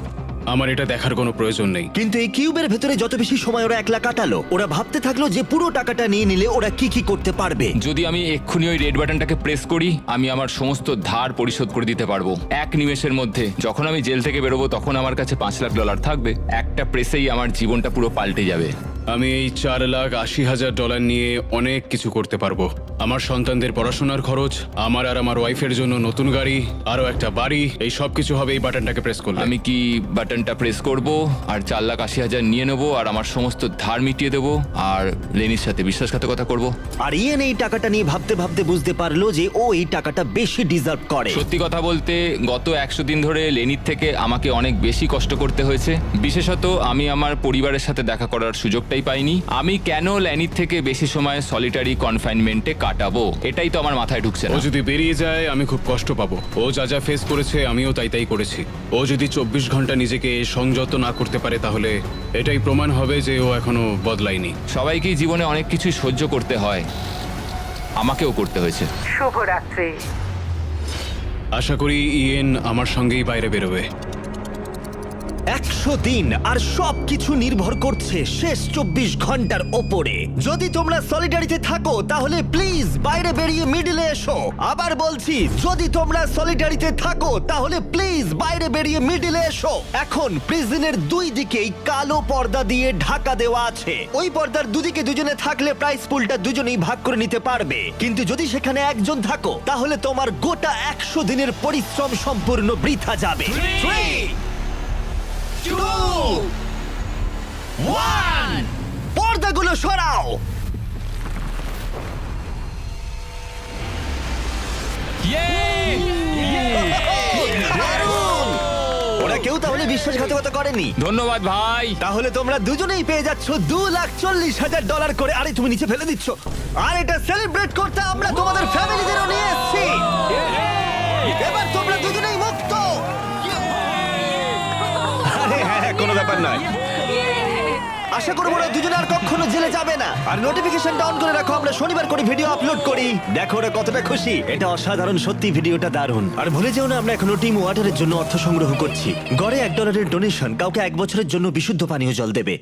আমার এটা দেখার কোনো প্রয়োজন নেই। কিন্তু এই কিউবের ভেতরে যত বেশি সময় ওরা একলা কাটালো, ওরা ভাবতে থাকলো যে পুরো টাকাটা নিয়ে নিলে ওরা কি কি করতে পারবে। যদি আমি এক্ষুনি ওই রেড বাটনটাকে প্রেস করি, আমি আমার সমস্ত ধার পরিশোধ করে দিতে পারবো এক নিমেষের মধ্যে। যখন আমি জেল থেকে বেরোবো তখন আমার কাছে $5,00,000 থাকবে। একটা প্রেসেই আমার জীবনটা পুরো পাল্টে যাবে। আমি এই $4,80,000 নিয়ে অনেক কিছু করতে পারবো। আমার সন্তানদের পড়াশোনার খরচ, আমার আর আমার ওয়াইফের জন্য নতুন গাড়ি, আরো একটা বাড়ি, এই সব কিছু হবে এই বাটনটাকে প্রেস করলে। আমি কি বাটনটা প্রেস করব আর $4,80,000 নিয়ে নেবো আর আমার সমস্ত ধার মিটিয়ে দেবো আর লেনির সাথে বিশ্বাসঘাতকতা করব? আর ইয়েন এই টাকাটা নিয়ে ভাবতে ভাবতে বুঝতে পারলো যে ও এই টাকাটা বেশি ডিজার্ভ করে। সত্যি কথা বলতে গত 100 দিন ধরে লেনির থেকে আমাকে অনেক বেশি কষ্ট করতে হয়েছে। বিশেষত আমি আমার পরিবারের সাথে দেখা করার সুযোগটাই পাইনি। আমি কেন লেনির থেকে বেশি সময় সলিটারি কনফাইনমেন্টে কাটাবো, এটাই তো আমার মাথায় ঢুকছে ও না। যদি বেরিয়ে যায় আমি খুব কষ্ট পাবো। ও যা যা ফেস করেছে আমিও তাই করেছি। ও যদি 24 ঘন্টা নিজেকে সংযত না করতে পারে তাহলে এটাই প্রমাণ হবে যে ও এখনো বদলায়নি। সবাইকেই জীবনে অনেক কিছুই সহ্য করতে হয়, আমাকেও করতে হয়েছে। শুভরাত্রি। আশা করি ইয়েন আমার সঙ্গেই বাইরে বেরোবে। 100 দিন আর সবকিছু নির্ভর করছে শেষ 24 ঘন্টার ওপরে। যদি তোমরা সলিডারিতে থাকো তাহলে প্লিজ বাইরে বেরিয়ে মিডলে এসো। আবার বলছি, যদি তোমরা সলিডারিতে থাকো তাহলে প্লিজ বাইরে বেরিয়ে মিডলে এসো। এখন প্রিজনের দুই দিকেই কালো পর্দা দিয়ে ঢাকা দেওয়া আছে। ওই পর্দার দুদিকে দুজনে থাকলে প্রাইস পুলটা দুজনেই ভাগ করে নিতে পারবে, কিন্তু যদি সেখানে একজন থাকো তাহলে তোমার গোটা 100 দিনের পরিশ্রম সম্পূর্ণ বৃথা যাবে। 3, 2, 1, পর্দাগুলো সরাও। দারুণ! ওরা ওরা কেউ তাহলে বিশ্বাসঘাতকতা করেনি। ধন্যবাদ ভাই। তাহলে তোমরা দুজনেই পেয়ে যাচ্ছ $2,40,000 করে। আরে তুমি নিচে ফেলে দিচ্ছ। আর এটা সেলিব্রেট করতে আমরা তোমাদের ফ্যামিলিদেরও নিয়ে এসেছি। এবার তোমরা দুজনেই মুক্ত। আরে হ্যাঁ, কোনো ব্যাপার নয়। আশা করবো ওরা দুজনে আর কখনো জেলে যাবে না। আর নোটিফিকেশনটা অন করে রাখো, আমরা শনিবার করে ভিডিও আপলোড করি। দেখো ওরা কতটা খুশি। এটা অসাধারণ, সত্যি ভিডিওটা দারুণ। আর ভুলে যেও না, আমরা এখনো টিম ওয়াটারের জন্য অর্থ সংগ্রহ করছি। গড়ে $1 ডোনেশন কাউকে 1 বছরের জন্য বিশুদ্ধ পানীয় জল দেবে।